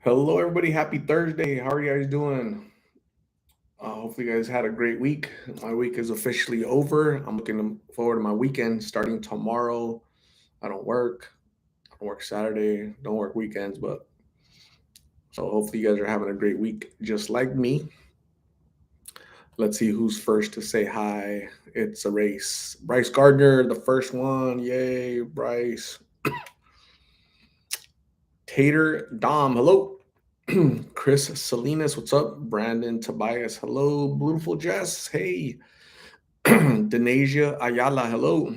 Hello, everybody. Happy Thursday. How are you guys doing? Hopefully, you guys had a great week. My week is officially over. I'm looking forward to my weekend starting tomorrow. I don't work. I don't work Saturday. Don't work weekends, but so hopefully, you guys are having a great week just like me. Let's see who's first to say hi. It's a race. Bryce Gardner, the first one. Yay, Bryce. Tater Dom, hello. Chris Salinas, what's up? Brandon Tobias, hello. Beautiful Jess, hey. Denasia Ayala, hello.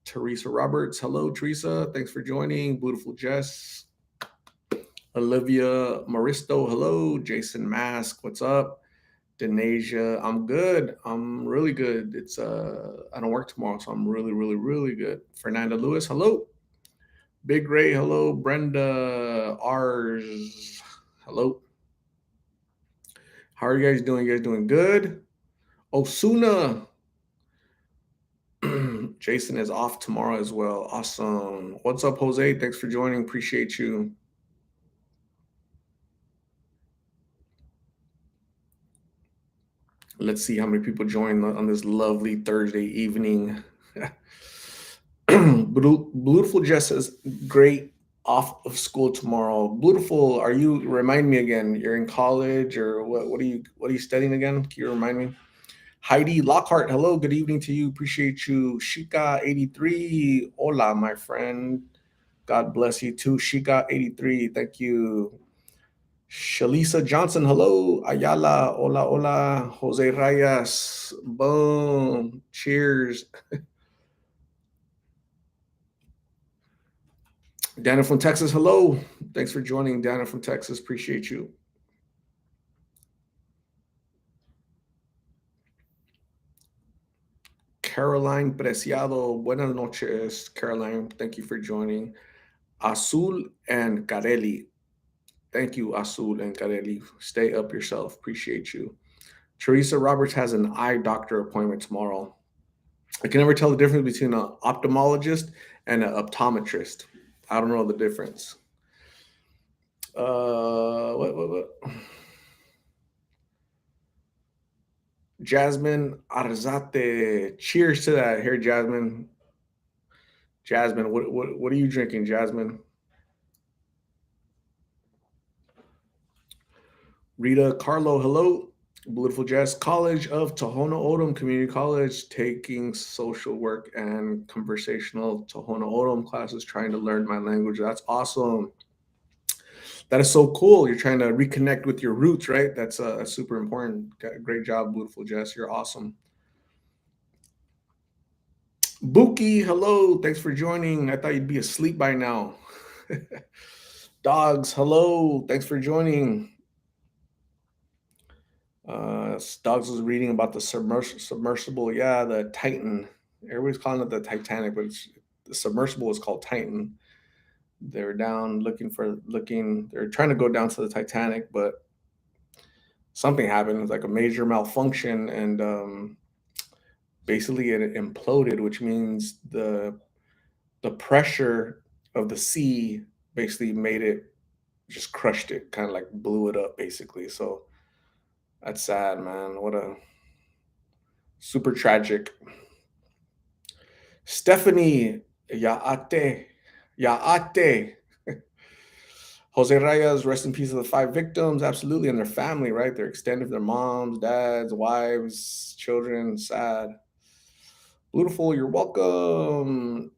Teresa Roberts, hello, Teresa. Thanks for joining. Beautiful Jess. Olivia Maristo, hello. Jason Mask, what's up? Denasia, I'm good. I'm really good. I don't work tomorrow, so I'm really good. Fernanda Lewis, hello. Big Ray, hello. Brenda Rs, hello. How are you guys doing? You guys doing good? Osuna, Jason is off tomorrow as well. Awesome. What's up, Jose? Thanks for joining. Appreciate you. Let's see how many people join on this lovely Thursday evening. Beautiful Jess says, great off of school tomorrow. Beautiful. Are you remind me again? You're in college or what are you studying again? Can you remind me? Heidi Lockhart, hello, good evening to you. Appreciate you. Shika83, hola, my friend. God bless you too. Shika83, thank you. Shalisa Johnson, hello. Ayala, hola, hola. Jose Reyes, boom. Cheers. Dana from Texas, hello. Thanks for joining, Dana from Texas. Appreciate you. Caroline Preciado, buenas noches. Caroline, thank you for joining. Azul and Carelli, thank you, Azul and Carelli. Stay up yourself. Appreciate you. Teresa Roberts has an eye doctor appointment tomorrow. I can never tell the difference between an ophthalmologist and an optometrist. I don't know the difference. What? Jasmine Arzate. Cheers to that. Here, Jasmine. Jasmine, what are you drinking, Jasmine? Rita Carlo, hello. Beautiful Jess, College of Tohono O'odham Community College, taking social work and conversational Tohono O'odham classes, trying to learn my language. That's awesome. That is so cool. You're trying to reconnect with your roots, right? That's super important. Great job, beautiful Jess. You're awesome. Buki, hello. Thanks for joining. I thought you'd be asleep by now. Dogs, hello. Thanks for joining. Dogs was reading about the submersible. Yeah, the Titan. Everybody's calling it the Titanic, but the submersible is called Titan. They're down looking. They're trying to go down to the Titanic, but something happened. It was like a major malfunction, and basically it imploded, which means the pressure of the sea basically made it just crushed it, kind of like blew it up, basically. So that's sad, man. What a super tragic. Stephanie Yaate, Yaate. Jose Reyes, rest in peace of the five victims. Absolutely, and their family, right? They're extended, their moms, dads, wives, children. Sad. Beautiful, you're welcome.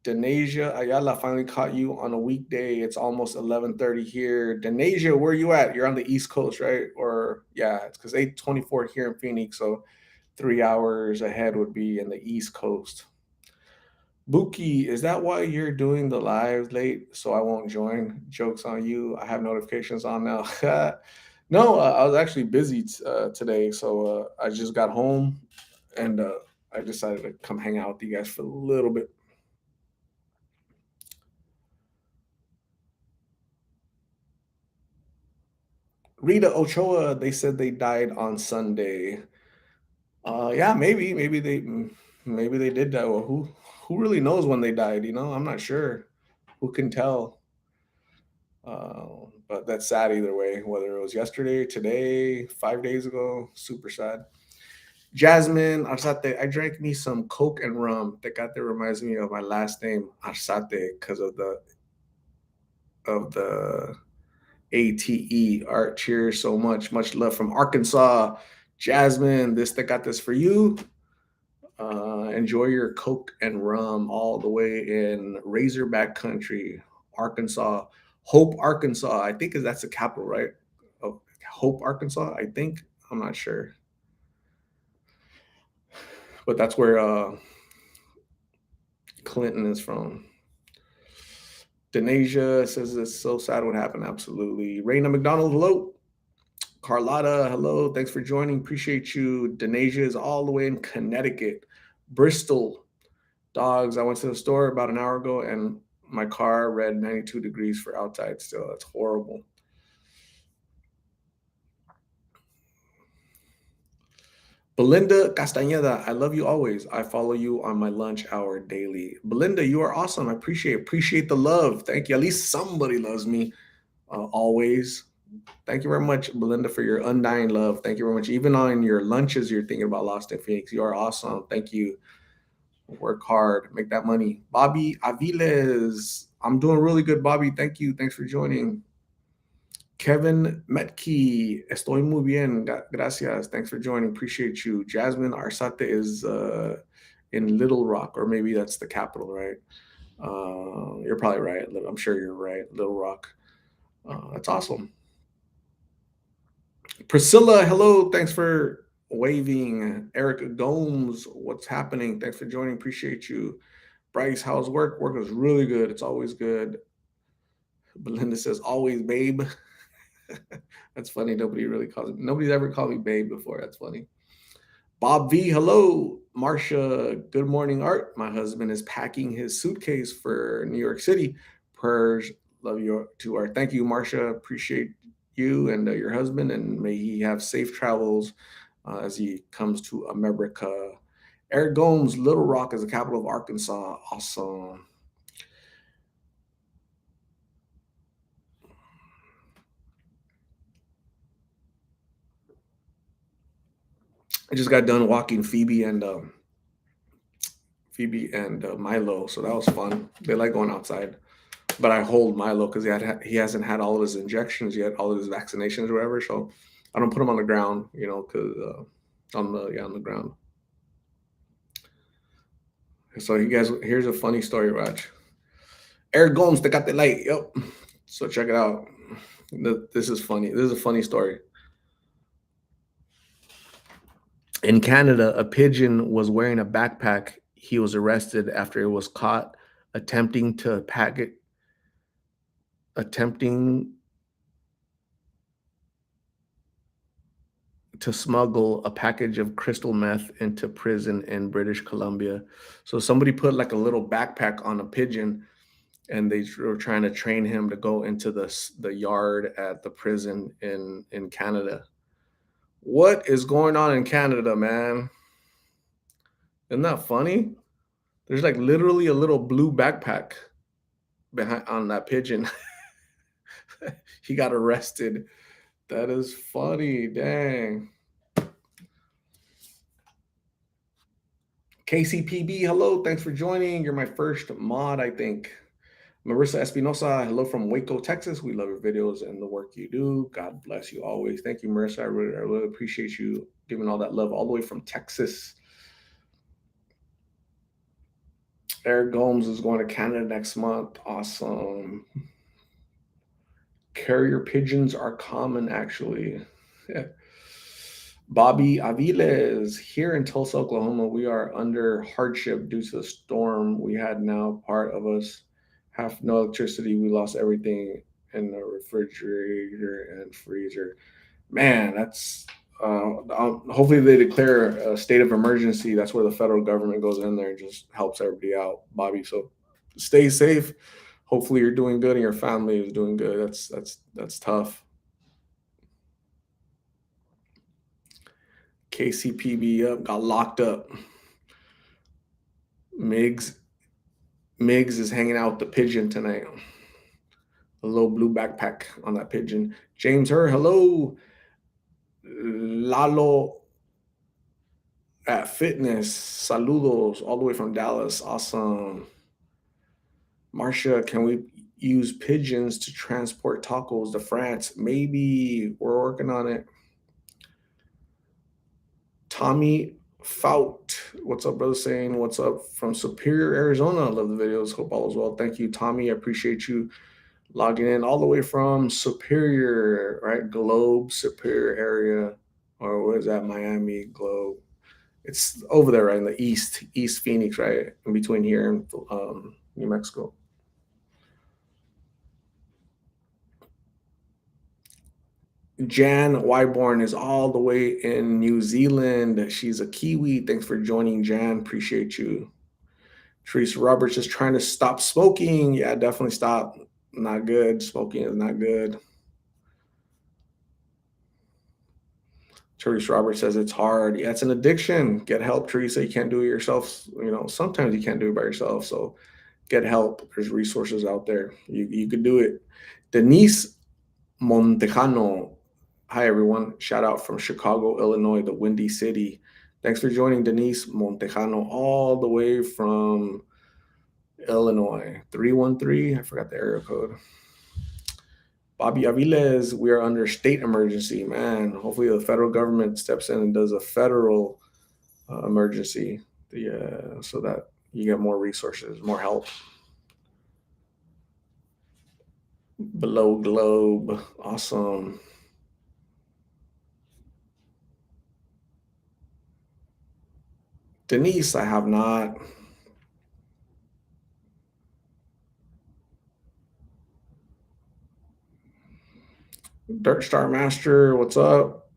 Denasia Ayala finally caught you on a weekday. It's almost 11:30 here. Denasia, where are you at? You're on the East Coast, right? Or yeah, it's because 8:24 here in Phoenix, so 3 hours ahead would be in the East Coast. Buki, is that why you're doing the live late? So I won't join. Jokes on you. I have notifications on now. No, I was actually busy today, so I just got home and I decided to come hang out with you guys for a little bit. Rita Ochoa, they said they died on Sunday. Yeah, maybe they did die. Well, who really knows when they died? I'm not sure. Who can tell? But that's sad either way, whether it was yesterday, today, 5 days ago, super sad. Jasmine Arsate, I drank me some Coke and rum. Tecate reminds me of my last name, Arsate, because of the ATE. Art, cheers so much. Much love from Arkansas. Jasmine, this Tecate's for you. Enjoy your Coke and rum all the way in Razorback country, Arkansas. Hope, Arkansas. I think that's the capital, right? Of Hope, Arkansas. I think. I'm not sure, but that's where Clinton is from. Denasia says it's so sad what happened. Absolutely. Raina McDonald, hello. Carlotta, hello. Thanks for joining. Appreciate you. Denasia is all the way in Connecticut. Bristol, dogs. I went to the store about an hour ago and my car read 92 degrees for outside still. That's horrible. Belinda Castañeda, I love you always. I follow you on my lunch hour daily. Belinda, you are awesome. I appreciate the love. Thank you. At least somebody loves me always. Thank you very much, Belinda, for your undying love. Thank you very much. Even on your lunches, you're thinking about Lost in Phoenix. You are awesome. Thank you. Work hard, make that money. Bobby Aviles, I'm doing really good, Bobby. Thank you. Thanks for joining. Kevin Metke, estoy muy bien. Gracias. Thanks for joining. Appreciate you. Jasmine Arsate is in Little Rock, or maybe that's the capital, right? You're probably right. I'm sure you're right. Little Rock. That's awesome. Priscilla, hello. Thanks for waving. Eric Gomes, what's happening? Thanks for joining. Appreciate you. Bryce, how's work? Work is really good. It's always good. Belinda says, always, babe. That's funny. Nobody's ever called me babe before. That's funny. Bob V, hello. Marcia, good morning, Art. My husband is packing his suitcase for New York City. Prayers, love you to Art. Thank you, Marcia. Appreciate you and your husband, and may he have safe travels as he comes to America. Eric Gomes, Little Rock is the capital of Arkansas. Awesome. I just got done walking Phoebe and Milo, so that was fun. They like going outside, but I hold Milo because he hasn't had all of his injections yet, all of his vaccinations or whatever. So I don't put him on the ground, because on the ground. So you guys, here's a funny story, Raj. Eric Gomes, they got the light. Yep. So check it out. This is funny. This is a funny story. In Canada, a pigeon was wearing a backpack. He was arrested after it was caught attempting to attempting to smuggle a package of crystal meth into prison in British Columbia. So somebody put like a little backpack on a pigeon, and they were trying to train him to go into the yard at the prison in Canada. What is going on in Canada, man? Isn't that funny? There's like literally a little blue backpack behind on that pigeon. He got arrested. That is funny. Dang. KCPB, hello. Thanks for joining. You're my first mod, I think. Marissa Espinosa, hello from Waco, Texas. We love your videos and the work you do. God bless you always. Thank you, Marissa. I really appreciate you giving all that love all the way from Texas. Eric Gomes is going to Canada next month. Awesome. Carrier pigeons are common, actually. Bobby Aviles, here in Tulsa, Oklahoma, we are under hardship due to the storm we had. Now part of us have no electricity. We lost everything in the refrigerator and freezer. Man, that's hopefully they declare a state of emergency. That's where the federal government goes in there and just helps everybody out, Bobby. So stay safe. Hopefully you're doing good and your family is doing good. That's tough. KCPB up, got locked up. Migs Migs is hanging out with the pigeon tonight. A little blue backpack on that pigeon. James Her, hello. Lalo at Fitness, saludos, all the way from Dallas. Awesome. Marcia, can we use pigeons to transport tacos to France? Maybe we're working on it. Tommy Faut, what's up, brother? Saying what's up from Superior, Arizona. I love the videos. Hope all is well. Thank you, Tommy. I appreciate you logging in all the way from Superior, right? Globe, Superior area, or what is that? Miami, Globe. It's over there, right in the East Phoenix, right in between here and New Mexico. Jan Wyborn is all the way in New Zealand. She's a Kiwi. Thanks for joining, Jan. Appreciate you. Teresa Roberts is trying to stop smoking. Yeah, definitely stop. Not good. Smoking is not good. Teresa Roberts says it's hard. Yeah, it's an addiction. Get help, Teresa. You can't do it yourself. Sometimes you can't do it by yourself. So get help. There's resources out there. You could do it. Denise Montejano. Hi, everyone. Shout out from Chicago, Illinois, the Windy City. Thanks for joining, Denise Montejano, all the way from Illinois. 313. I forgot the area code. Bobby Aviles, we are under state emergency, man. Hopefully, the federal government steps in and does a federal emergency, so that you get more resources, more help. Below Globe, awesome. Denise, I have not. Dirt Star Master, what's up?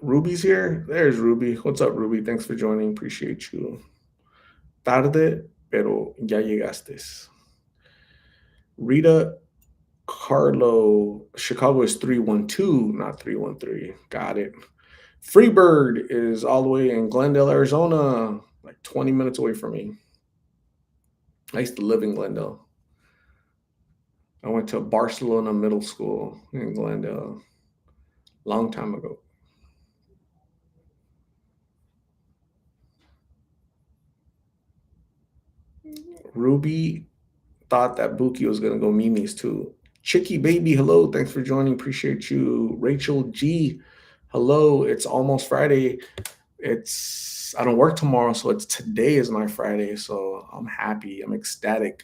Ruby's here. There's Ruby. What's up, Ruby? Thanks for joining. Appreciate you. Tarde, pero ya llegaste. Rita Carlo, Chicago is 312, not 313. Got it. Freebird is all the way in Glendale, Arizona, like 20 minutes away from me. I used to live in Glendale. I went to Barcelona Middle School in Glendale long time ago. Ruby thought that Buki was gonna go Mimi's too. Chicky baby, hello, thanks for joining. Appreciate you. Rachel G, hello. It's almost Friday. I don't work tomorrow, so today is my Friday. So I'm happy. I'm ecstatic.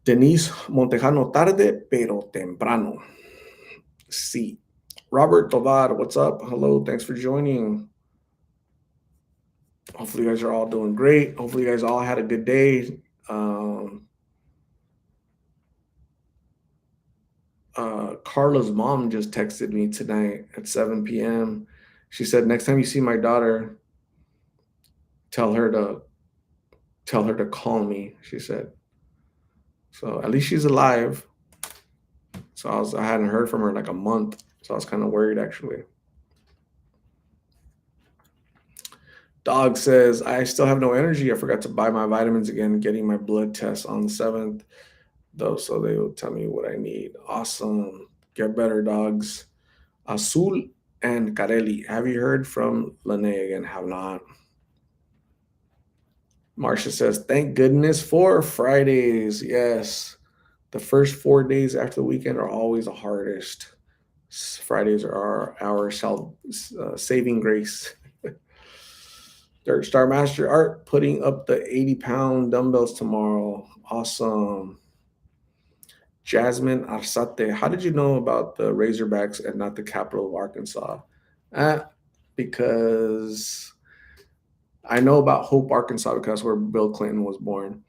Denise Montejano, tarde pero temprano. Sí. Robert Tovar, what's up? Hello, thanks for joining. Hopefully, you guys are all doing great. Hopefully, you guys all had a good day. Carla's mom just texted me tonight at 7 p.m. She said, next time you see my daughter, tell her to call me, she said. So at least she's alive. So I hadn't heard from her in like a month. So I was kind of worried actually. Dog says, I still have no energy. I forgot to buy my vitamins again, getting my blood test on the 7th, though. So they will tell me what I need. Awesome. Get better, dogs. Azul and Carelli. Have you heard from Lene again? Have not. Marcia says, thank goodness for Fridays. Yes. The first 4 days after the weekend are always the hardest. Fridays are our saving grace. Dirt Star Master Art putting up the 80-pound dumbbells tomorrow. Awesome. Jasmine Arsate, how did you know about the Razorbacks and not the capital of Arkansas? Because I know about Hope, Arkansas, because that's where Bill Clinton was born.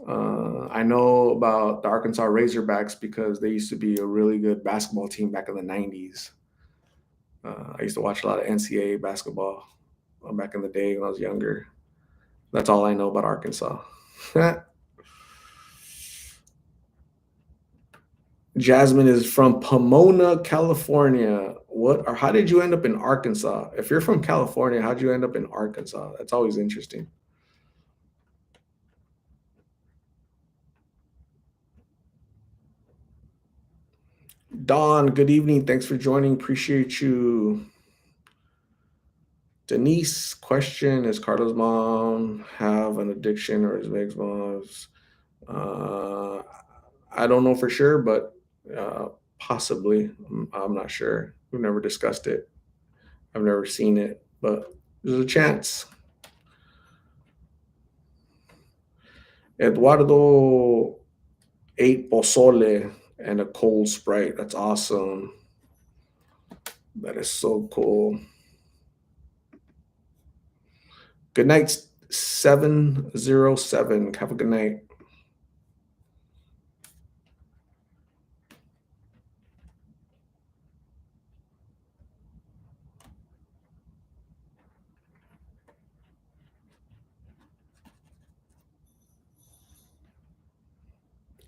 I know about the Arkansas Razorbacks because they used to be a really good basketball team back in the 90s. I used to watch a lot of NCAA basketball back in the day when I was younger. That's all I know about Arkansas. Jasmine is from Pomona, California. How did you end up in Arkansas? If you're from California, how'd you end up in Arkansas? That's always interesting. Dawn, good evening. Thanks for joining. Appreciate you. Denise, question: is Carlos' mom have an addiction, or is Meg's mom's? Uh, I don't know for sure, but uh, possibly. I'm not sure. We've never discussed it. I've never seen it, but there's a chance. Eduardo ate pozole and a cold Sprite. That's awesome. That is so cool. Good night, 707. Have a good night.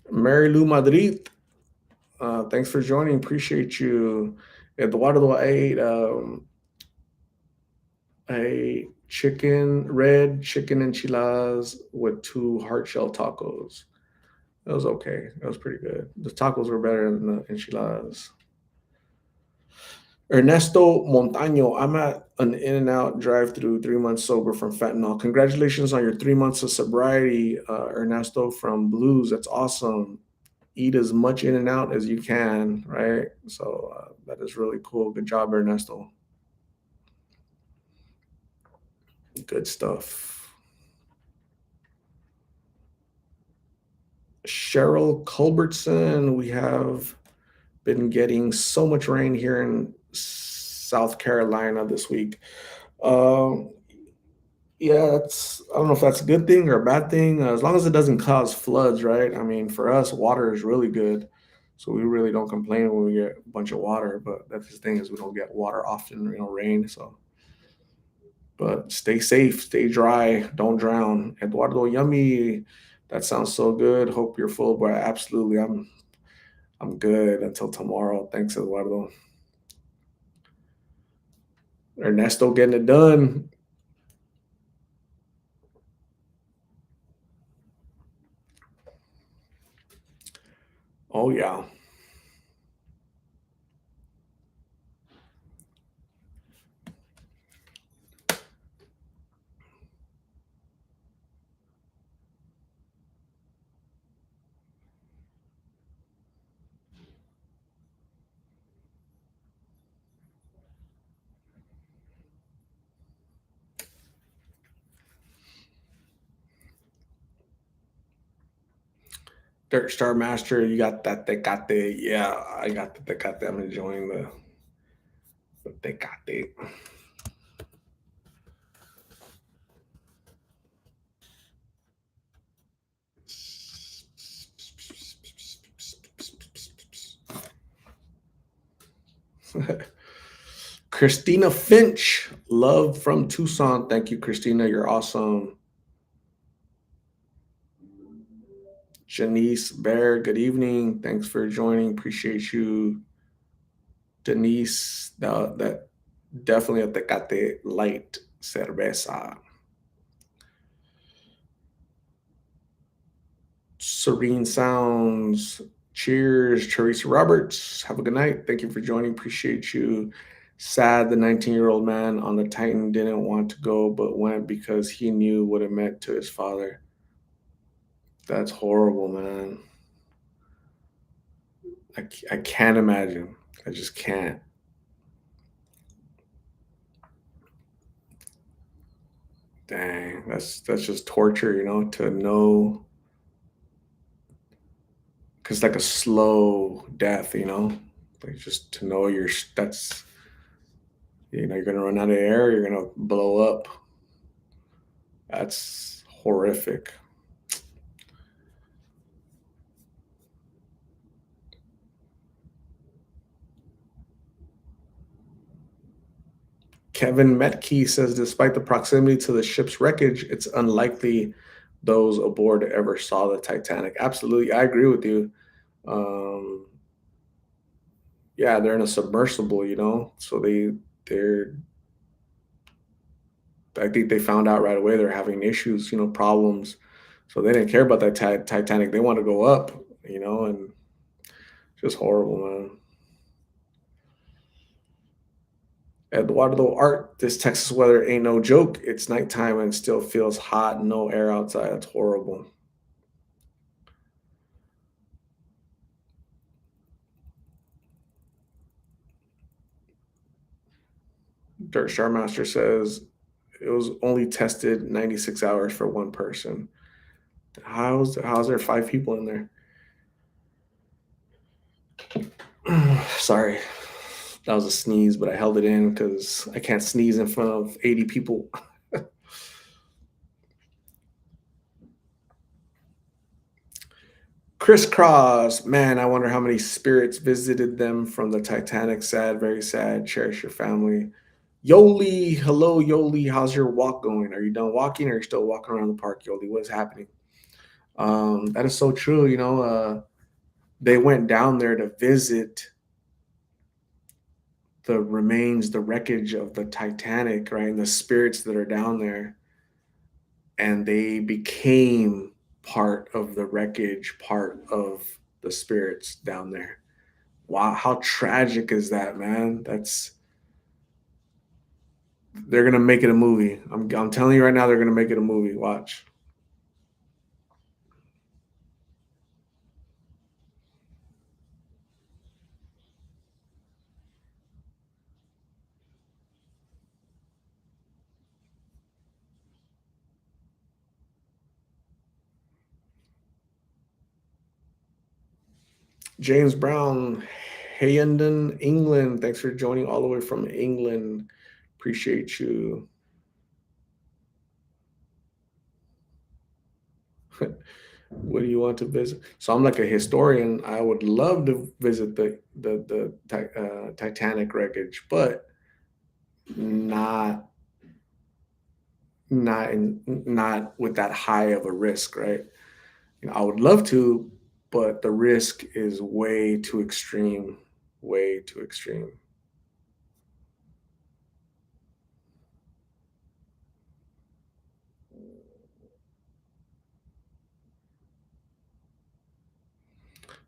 Mary Lou Madrid, thanks for joining. Appreciate you. Eduardo, I ate red chicken enchiladas with two hard shell tacos. That was okay. That was pretty good. The tacos were better than the enchiladas. Ernesto Montaño, I'm at an In and Out drive through 3 months sober from fentanyl. Congratulations on your 3 months of sobriety, Ernesto from Blues. That's awesome. Eat as much In and Out as you can, right? So that is really cool. Good job, Ernesto. Good stuff. Cheryl Culbertson, we have been getting so much rain here in South Carolina this week. Um, yeah, I don't know if that's a good thing or a bad thing. As long as it doesn't cause floods, right? I mean, for us, water is really good, so we really don't complain when we get a bunch of water. But that's the thing is we don't get water often, rain. So, but stay safe, stay dry, don't drown. Eduardo, yummy. That sounds so good. Hope you're full, but absolutely, I'm good until tomorrow. Thanks, Eduardo. Ernesto getting it done. Oh yeah. Dirt Star Master, you got that tecate. Yeah, I got the tecate. I'm enjoying the tecate. Christina Finch, love from Tucson. Thank you, Christina. You're awesome. Janice Bear, good evening. Thanks for joining. Appreciate you. Denise, that definitely a tecate light cerveza. Serene Sounds. Cheers, Teresa Roberts. Have a good night. Thank you for joining. Appreciate you. Sad the 19-year-old man on the Titan didn't want to go, but went because he knew what it meant to his father. That's horrible, man. I can't imagine. I just can't. Dang, that's just torture, to know, because like a slow death, like just to know that's you're gonna run out of air, you're gonna blow up. That's horrific. Kevin Metke says, despite the proximity to the ship's wreckage, it's unlikely those aboard ever saw the Titanic. Absolutely, I agree with you. Um, yeah, they're in a submersible, so they're. I think they found out right away they're having issues, problems. So they didn't care about that Titanic. They want to go up, and just horrible, man. Eduardo Art, this Texas weather ain't no joke. It's nighttime and still feels hot, no air outside. That's horrible. Dirt Star Master says it was only tested 96 hours for one person. How's there five people in there? Sorry, that was a sneeze, but I held it in because I can't sneeze in front of 80 people. Crisscross, man, I wonder how many spirits visited them from the Titanic. Sad, very sad. Cherish your family. Yoli, hello, Yoli. How's your walk going? Are you done walking or are you still walking around the park, Yoli? What is happening? That is so true. They went down there to visit the remains, the wreckage of the Titanic, right? And the spirits that are down there. And they became part of the wreckage, part of the spirits down there. Wow, how tragic is that, man? They're gonna make it a movie. I'm telling you right now, they're gonna make it a movie. Watch. James Brown, Hayenden, England. Thanks for joining all the way from England. Appreciate you. What do you want to visit? So I'm like a historian. I would love to visit the Titanic wreckage, but not not with that high of a risk, right? I would love to, but the risk is way too extreme, way too extreme.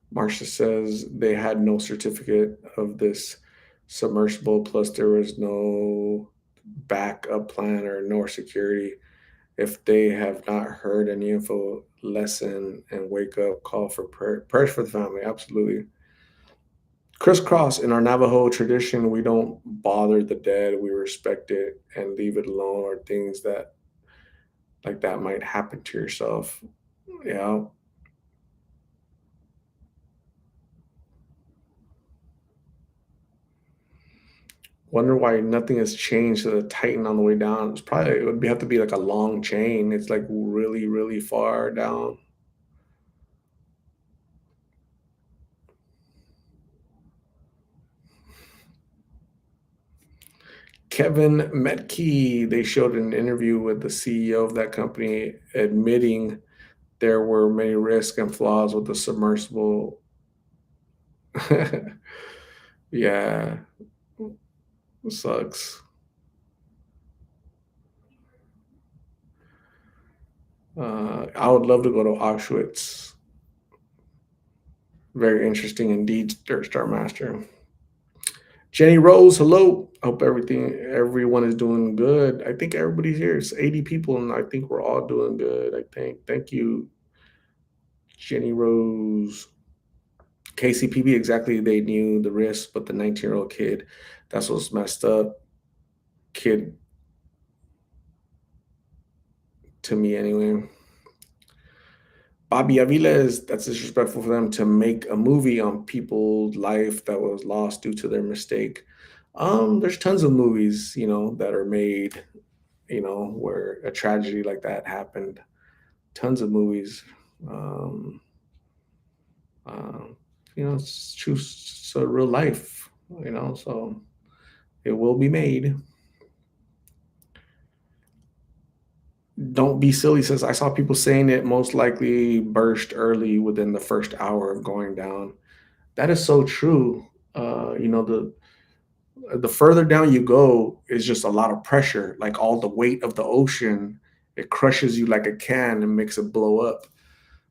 Marcia says they had no certificate of this submersible, plus there was no backup plan or nor security. If they have not heard any info, lesson and wake up call for prayers for the family. Absolutely. Crisscross, in our Navajo tradition, we don't bother the dead. We respect it and leave it alone, or things that like that might happen to yourself. Yeah. Wonder why nothing has changed to the Titan on the way down. It would have to be like a long chain. It's like really, really far down. Kevin Metke, they showed an interview with the CEO of that company admitting there were many risks and flaws with the submersible. Yeah, sucks. I would love to go to Auschwitz. Very interesting indeed, Dirt Star Master. Jenny Rose, hello. Hope everyone is doing good. I think everybody's here. It's 80 people, and I think we're all doing good. I think. Thank you, Jenny Rose. KCPB, exactly. They knew the risk, but the 19-year-old kid, that's what's messed up. Kid, to me anyway. Bobby Aviles, that's disrespectful for them to make a movie on people's life that was lost due to their mistake. There's tons of movies, that are made, where a tragedy like that happened. Tons of movies. Um, uh, it's true, so real life, so it will be made. Don't be silly says I saw people saying it most likely burst early within the first hour of going down. That is so true. The further down you go is just a lot of pressure, like all the weight of the ocean, it crushes you like a can and makes it blow up.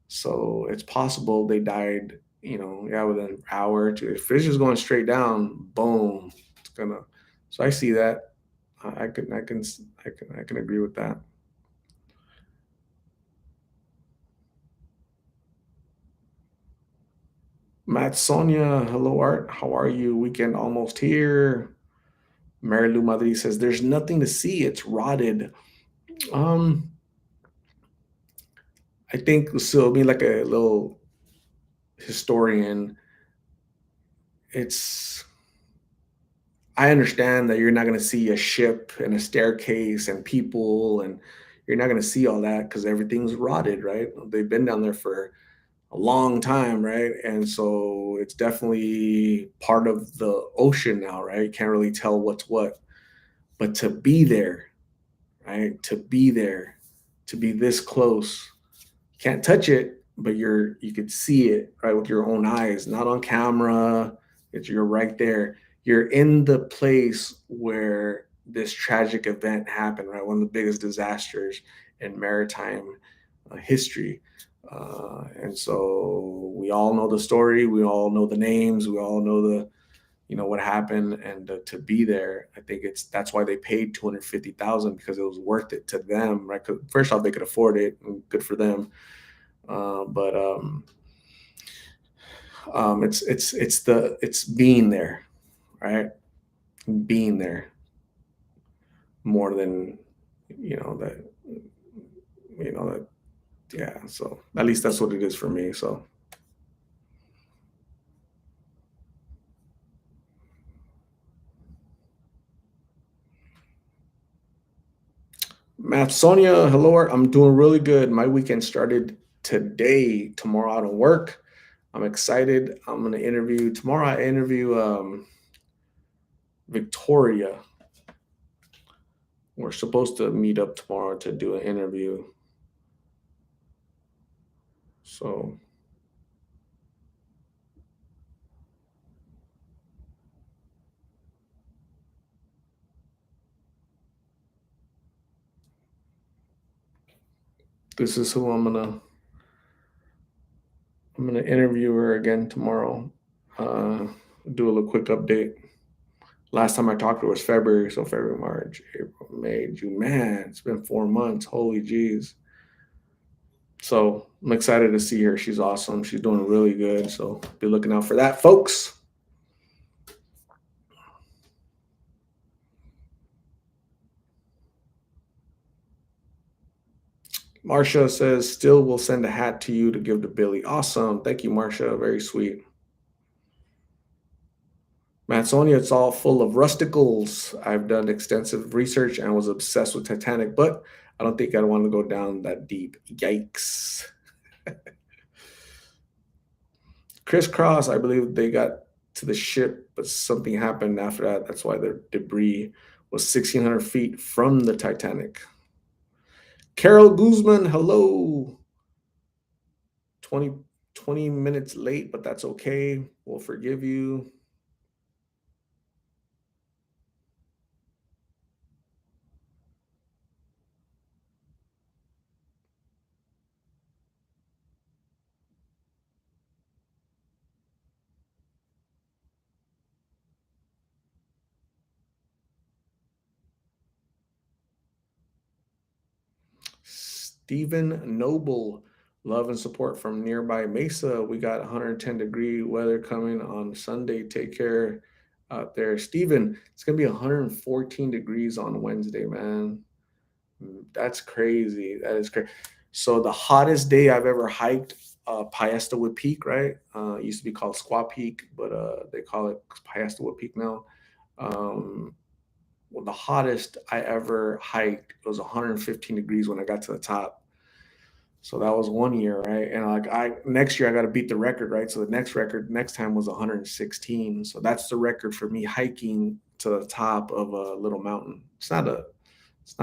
So it's possible they died, yeah, within an hour or two. If it's just going straight down, boom, it's So I see that. I can agree with that. Matt Sonia, hello Art. How are you? Weekend almost here. Mary Lou Madrid says there's nothing to see. It's rotted. Um, I think so. Me like a little historian. It's I understand that you're not going to see a ship and a staircase and people, and you're not going to see all that because everything's rotted, right? They've been down there for a long time, right? And so it's definitely part of the ocean now, right? You can't really tell what's what. But to be there, right? To be there, to be this close, can't touch it, but you could see it right with your own eyes, not on camera. You're right there. You're in the place where this tragic event happened, right? One of the biggest disasters in maritime history. And so we all know the story. We all know the names. We all know what happened, and to be there, I think that's why they paid 250,000 because it was worth it to them, right? 'Cause first off, they could afford it, and good for them. But it's being there, right? Being there more than that that yeah. So at least that's what it is for me. So Matt Sonia, hello. I'm doing really good. My weekend started today. Tomorrow I don't work. I'm excited. I'm gonna interview tomorrow. I interview Victoria. We're supposed to meet up tomorrow to do an interview. So this is who I'm gonna interview her again tomorrow. Uh, do a little quick update. Last time I talked to her was February, so February, March, April, May, June. Man, it's been 4 months. Holy jeez. So I'm excited to see her. She's awesome. She's doing really good. So be looking out for that, folks. Marsha says, still will send a hat to you to give to Billy. Awesome. Thank you, Marsha. Very sweet. Matsonia, it's all full of rusticles. I've done extensive research and was obsessed with Titanic, but I don't think I'd want to go down that deep. Yikes. Crisscross, I believe they got to the ship, but something happened after that. That's why the debris was 1,600 feet from the Titanic. Carol Guzman, hello. 20, 20 minutes late, but that's okay. We'll forgive you. Stephen Noble, love and support from nearby Mesa. We got 110-degree weather coming on Sunday. Take care out there. Stephen, it's going to be 114 degrees on Wednesday, man. That's crazy. That is crazy. So the hottest day I've ever hiked, Piestewood Peak, right? It used to be called Squaw Peak, but they call it Piestewood Peak now. Um, well, the hottest I ever hiked was 115 degrees when I got to the top. So that was one year, right? And like I next year I got to beat the record, right? So the next record next time was 116. So that's the record for me hiking to the top of a little mountain. It's not a it's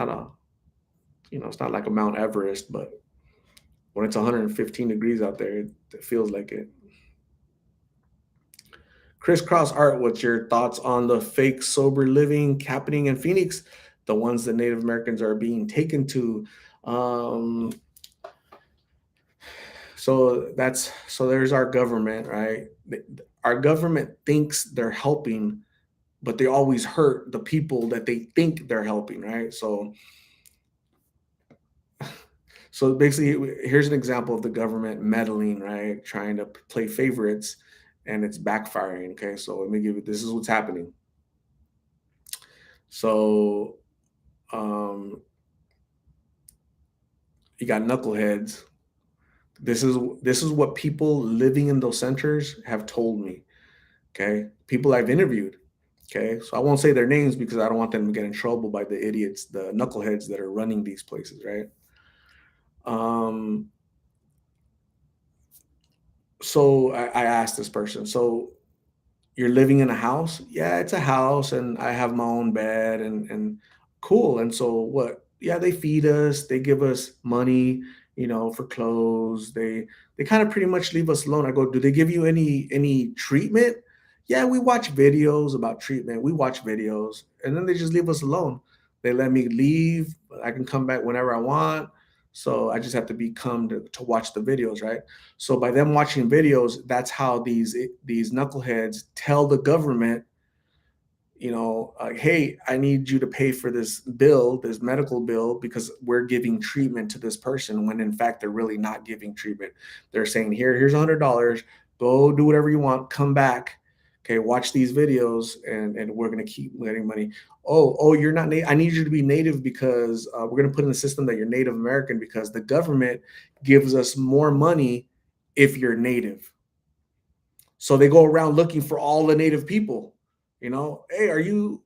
not like a Mount Everest, but when it's 115 degrees out there, it feels like it. Crisscross Art, what's your thoughts on the fake sober living happening in Phoenix? The ones that Native Americans are being taken to. Um, so there's our government, right? Our government thinks they're helping but they always hurt the people that they think they're helping, right? So basically, here's an example of the government meddling, right? Trying to play favorites, and it's backfiring. Okay, so let me give you, this is what's happening. So um, you got knuckleheads. This is what people living in those centers have told me. Okay, people I've interviewed. Okay, so I won't say their names because I don't want them to get in trouble by the idiots, the knuckleheads that are running these places, right? Um, so I asked this person, so you're living in a house? Yeah, it's a house, and I have my own bed, and cool. And so what? Yeah, they feed us, they give us money, for clothes. They kind of pretty much leave us alone. I go, do they give you any treatment? Yeah, we watch videos about treatment. We watch videos, and then they just leave us alone. They let me leave. I can come back whenever I want. So I just have to become to watch the videos, right? So by them watching videos, that's how these knuckleheads tell the government, like, hey, I need you to pay for this bill, this medical bill, because we're giving treatment to this person, when in fact they're really not giving treatment. They're saying, here's $100, go do whatever you want, come back, okay, watch these videos, and we're gonna keep getting money. Oh, you're not native. I need you to be native because we're gonna put in the system that you're Native American because the government gives us more money if you're native. So they go around looking for all the native people. Hey, are you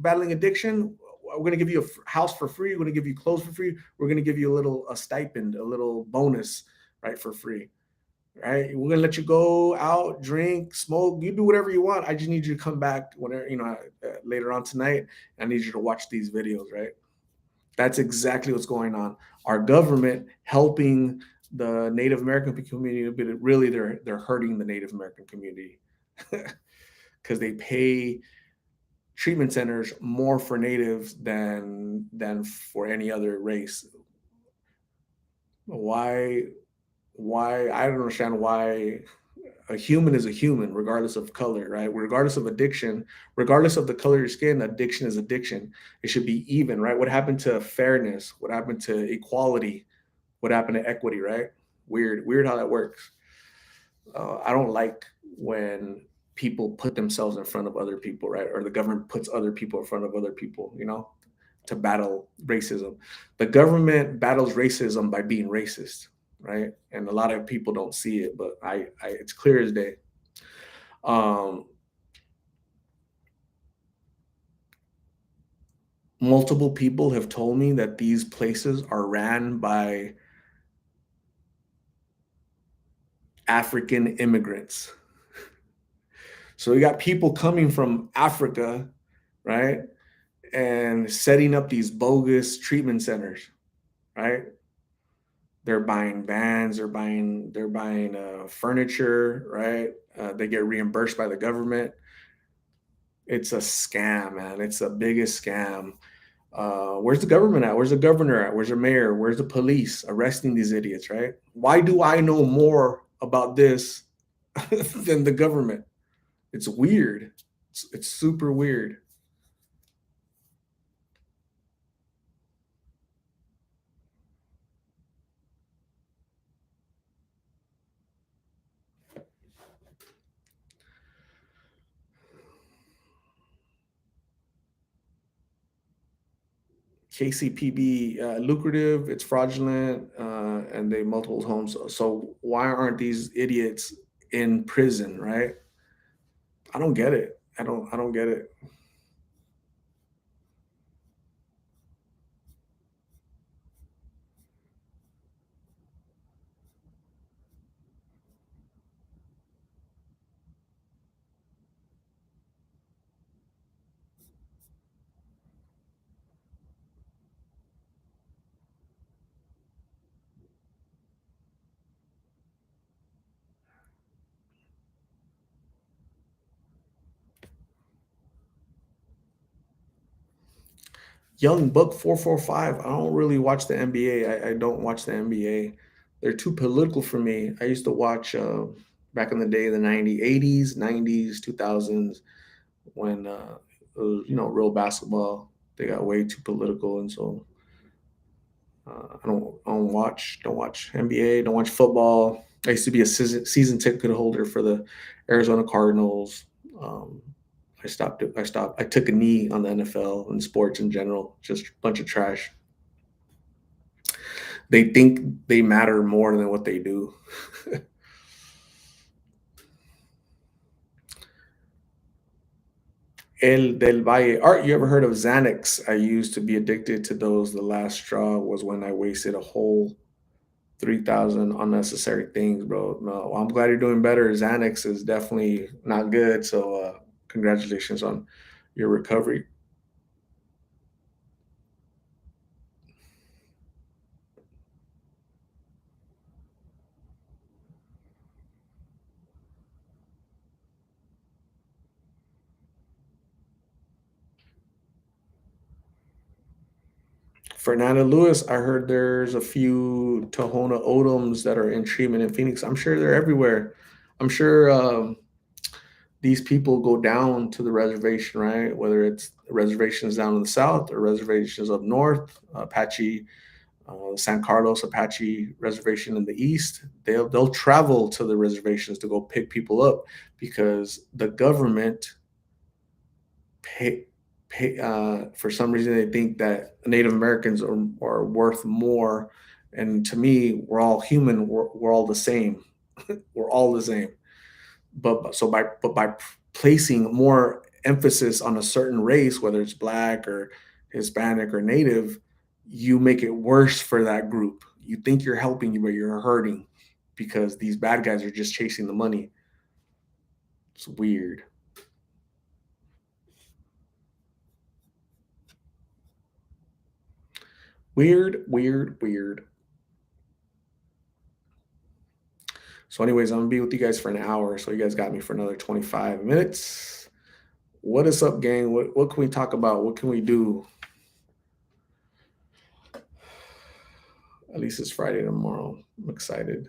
battling addiction? We're going to give you a house for free. We're going to give you clothes for free. We're going to give you a stipend, a little bonus, right, for free. Right? We're going to let you go out, drink, smoke. You do whatever you want. I just need you to come back whenever, later on tonight. I need you to watch these videos, right? That's exactly what's going on. Our government helping the Native American community, but really they're hurting the Native American community because they pay treatment centers more for natives than for any other race. Why? Why? I don't understand why a human is a human, regardless of color, right? Regardless of addiction, regardless of the color of your skin, addiction is addiction. It should be even, right? What happened to fairness? What happened to equality? What happened to equity, right? Weird how that works. I don't like when people put themselves in front of other people, right? Or the government puts other people in front of other people, to battle racism. The government battles racism by being racist, right? And a lot of people don't see it, but it's clear as day. Um, Multiple people have told me that these places are ran by African immigrants. So we got people coming from Africa, right? And setting up these bogus treatment centers, right? They're buying vans, they're buying furniture, right? They get reimbursed by the government. It's a scam, man. It's the biggest scam. Where's the government at? Where's the governor at? Where's the mayor? Where's the police arresting these idiots, right? Why do I know more about this than the government? It's weird. It's super weird. KCPB, lucrative, it's fraudulent, and they multiple homes. So why aren't these idiots in prison, right? I don't get it. I don't get it. Young Buck 445. I don't really watch the NBA. I don't watch the NBA. They're too political for me. I used to watch back in the day, the 90s, 80s, 90s, 2000s, when real basketball. They got way too political, and so I don't watch NBA, don't watch football. I used to be a season ticket holder for the Arizona Cardinals. Um, I stopped. I stopped. I took a knee on the NFL and sports in general. Just a bunch of trash. They think they matter more than what they do. El del Valle. Art, you ever heard of Xanax? I used to be addicted to those. The last straw was when I wasted a whole 3,000 unnecessary things, bro. No, I'm glad you're doing better. Xanax is definitely not good. So, congratulations on your recovery. Fernanda Lewis, I heard there's a few Tohono Odoms that are in treatment in Phoenix. I'm sure they're everywhere. I'm sure these people go down to the reservation, right? Whether it's reservations down in the south or reservations up north, Apache, San Carlos Apache reservation in the east. They'll travel to the reservations to go pick people up because the government pay for some reason they think that Native Americans are worth more. And to me, we're all human. We're all the same. We're all the same. But by placing more emphasis on a certain race, whether it's black or Hispanic or Native, you make it worse for that group. You think you're helping you, but you're hurting because these bad guys are just chasing the money. It's weird. Weird, weird, weird. So, anyways, I'm gonna be with you guys for an hour. So you guys got me for another 25 minutes. What is up, gang? What can we talk about? What can we do? At least it's Friday tomorrow. I'm excited.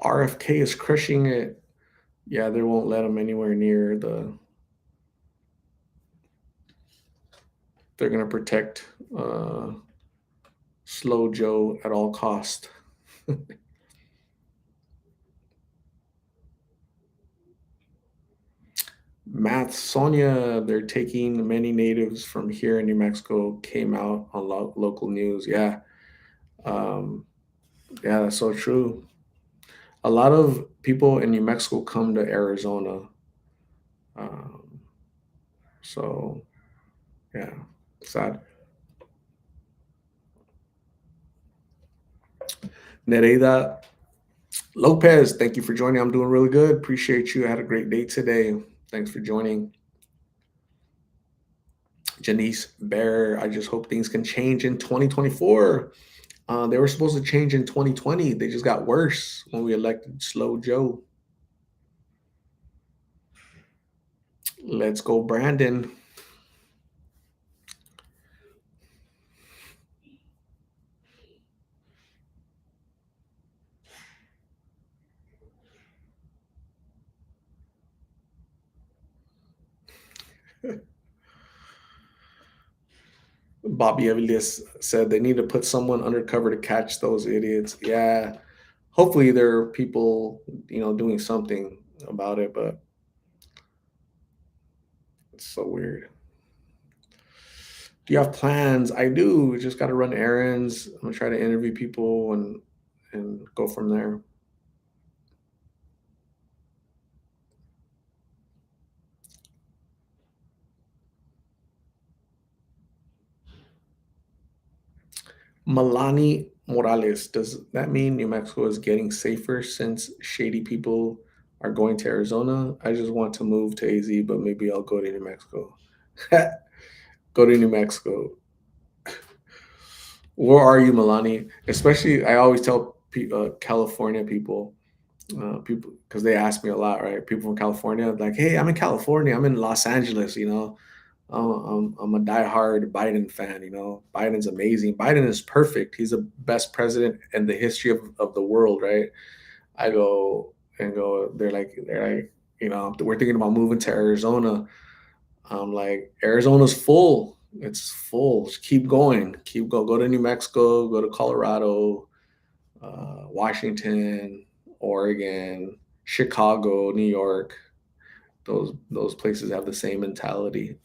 RFK is crushing it. Yeah, they won't let him anywhere near the. They're gonna protect Slow Joe at all cost. Math Sonia, they're taking many natives from here in New Mexico. Came out on local news. Yeah, um, yeah, that's so true. A lot of people in New Mexico come to Arizona. Um, so yeah, sad. Nereida Lopez, thank you for joining. I'm doing really good. Appreciate you. I had a great day today. Thanks for joining. Janice Bear, I just hope things can change in 2024. They were supposed to change in 2020. They just got worse when we elected Slow Joe. Let's go, Brandon. Bobby Elias said they need to put someone undercover to catch those idiots. Yeah, hopefully there are people, doing something about it, but it's so weird. Do you have plans? I do. Just got to run errands. I'm gonna try to interview people and go from there. Milani Morales, does that mean New Mexico is getting safer since shady people are going to Arizona? I just want to move to AZ, but maybe I'll go to New Mexico. Go to New Mexico. Where are you, Milani? Especially, I always tell California people, People, because they ask me a lot, right? People from California, like, "Hey, I'm in California. I'm in Los Angeles. I'm a diehard Biden fan. Biden's amazing. Biden is perfect. He's the best president in the history of the world, right?" I go and go. They're like, we're thinking about moving to Arizona. I'm like, Arizona's full. It's full. Just keep going. Go to New Mexico. Go to Colorado, Washington, Oregon, Chicago, New York. Those places have the same mentality.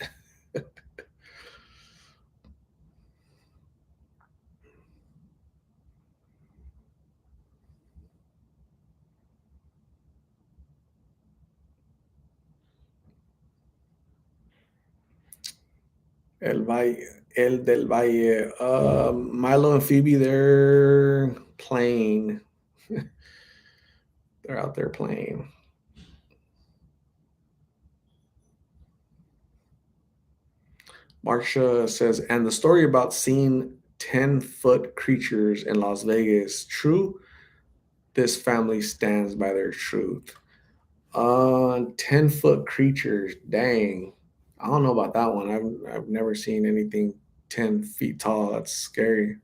El del Valle, Milo and Phoebe, they're playing. They're out there playing. Marsha says, and the story about seeing 10-foot creatures in Las Vegas, true? This family stands by their truth. 10-foot creatures, dang. I don't know about that one. I've never seen anything 10 feet tall. That's scary.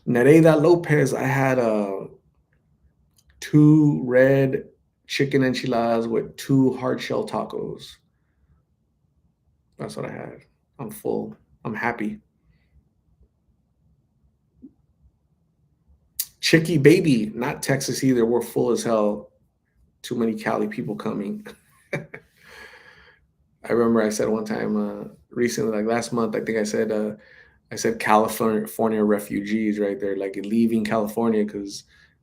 Nereida Lopez, I had two red chicken enchiladas with two hard shell tacos. That's what I had. I'm full. I'm happy. Chicky baby, not Texas either. We're full as hell. Too many Cali people coming. I remember I said one time recently, like last month, I said California refugees, right? They're like leaving California because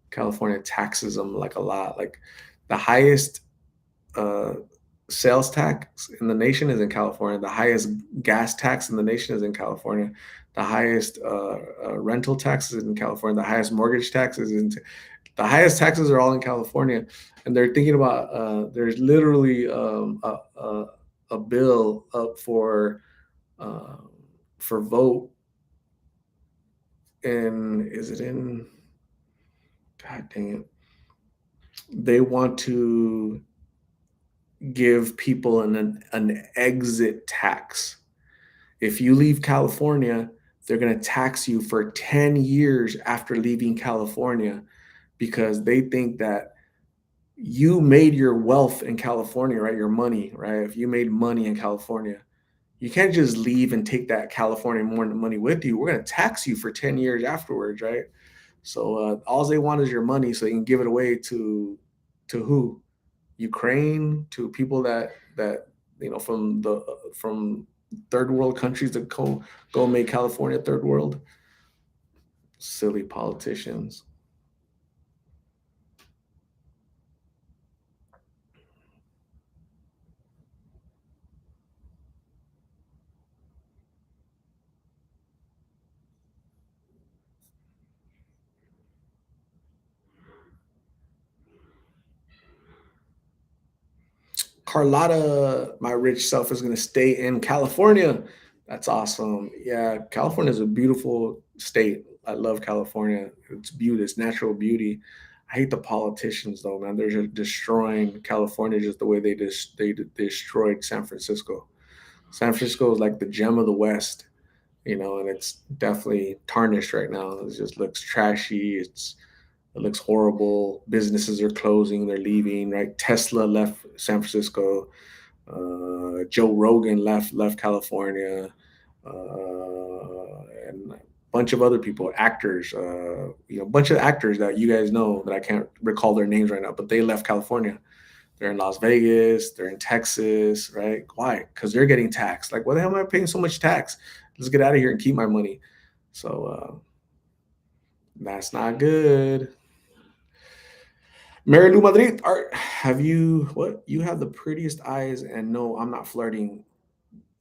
California taxes them like a lot. Like the highest uh, sales tax in the nation is in California. The highest gas tax in the nation is in California. The highest rental taxes in California. The highest mortgage taxes in the highest taxes are all in California, and they're thinking about. There's literally a bill up uh, for vote in. Is it in? God dang it! They want to give people an exit tax. If you leave California, they're going to tax you for 10 years after leaving California because they think that you made your wealth in California, right? Your money, right? If you made money in California, you can't just leave and take that California money with you. We're going to tax you for 10 years afterwards, right? So all they want is your money so they can give it away to who? Ukraine, to people that from third world countries that go make California third world. Silly politicians. Carlotta, my rich self is going to stay in California. That's awesome. Yeah, California is a beautiful state. I love California. It's beauty, it's natural beauty. I hate the politicians though, man. They're just destroying California just the way they destroyed San Francisco. San Francisco is like the gem of the West, and it's definitely tarnished right now. It just looks trashy. It looks horrible. Businesses are closing, they're leaving, right? Tesla left San Francisco. Joe Rogan left California, and a bunch of other people, actors, a bunch of actors that you guys know that I can't recall their names right now, but they left California. They're in Las Vegas, they're in Texas, right? Why? Because they're getting taxed. Like, why the hell am I paying so much tax? Let's get out of here and keep my money. So that's not good. Mary Lou Madrid, have you what? You have the prettiest eyes, and no, I'm not flirting.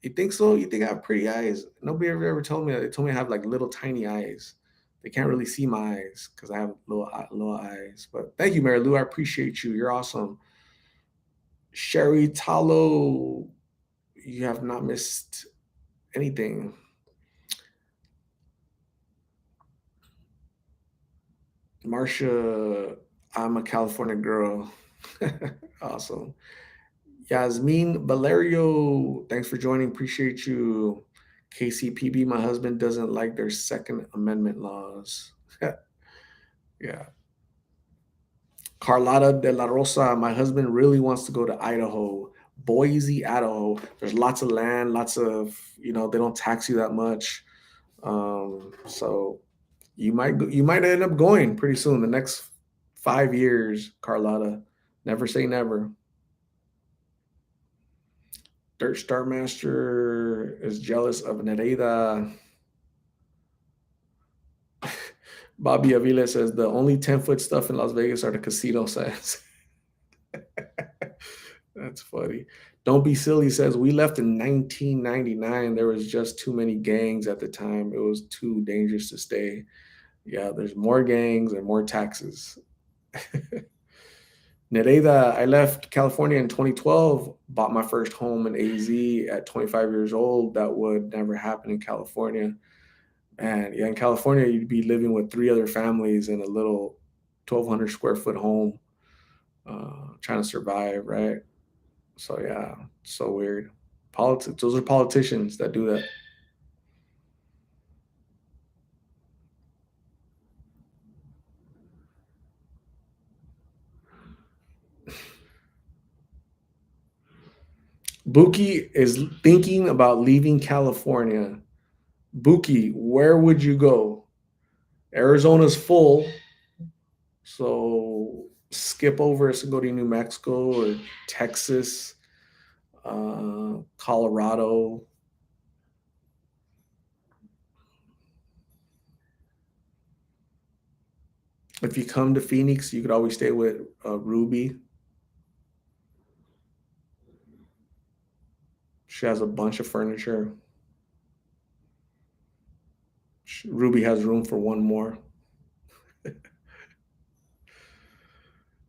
You think so? You think I have pretty eyes? Nobody ever told me that. They told me I have like little tiny eyes. They can't really see my eyes because I have little eyes. But thank you, Mary Lou. I appreciate you. You're awesome. Sherry Talo, you have not missed anything. Marcia, I'm a California girl. Awesome. Yasmin Valerio, thanks for joining. Appreciate you. KCPB, my husband doesn't like their Second Amendment laws. Yeah. Carlotta de la Rosa, my husband really wants to go to Idaho, Boise, Idaho. There's lots of land, lots of, they don't tax you that much. So you might end up going pretty soon, the next 5 years, Carlotta. Never say never. Dirt Star Master is jealous of Nereida. Bobby Avila says the only 10-foot stuff in Las Vegas are the casino signs. That's funny. Don't be silly says we left in 1999. There was just too many gangs at the time. It was too dangerous to stay. Yeah, there's more gangs and more taxes. Nereida, I left California in 2012, bought my first home in AZ at 25 years old. That would never happen in California. And yeah, in California, you'd be living with three other families in a little 1,200 square foot home, trying to survive, right? So yeah, so weird. Politics. Those are politicians that do that. Buki is thinking about leaving California. Buki, where would you go? Arizona's full, so skip over us and go to New Mexico or Texas, Colorado. If you come to Phoenix, you could always stay with Ruby. She has a bunch of furniture. Ruby has room for one more.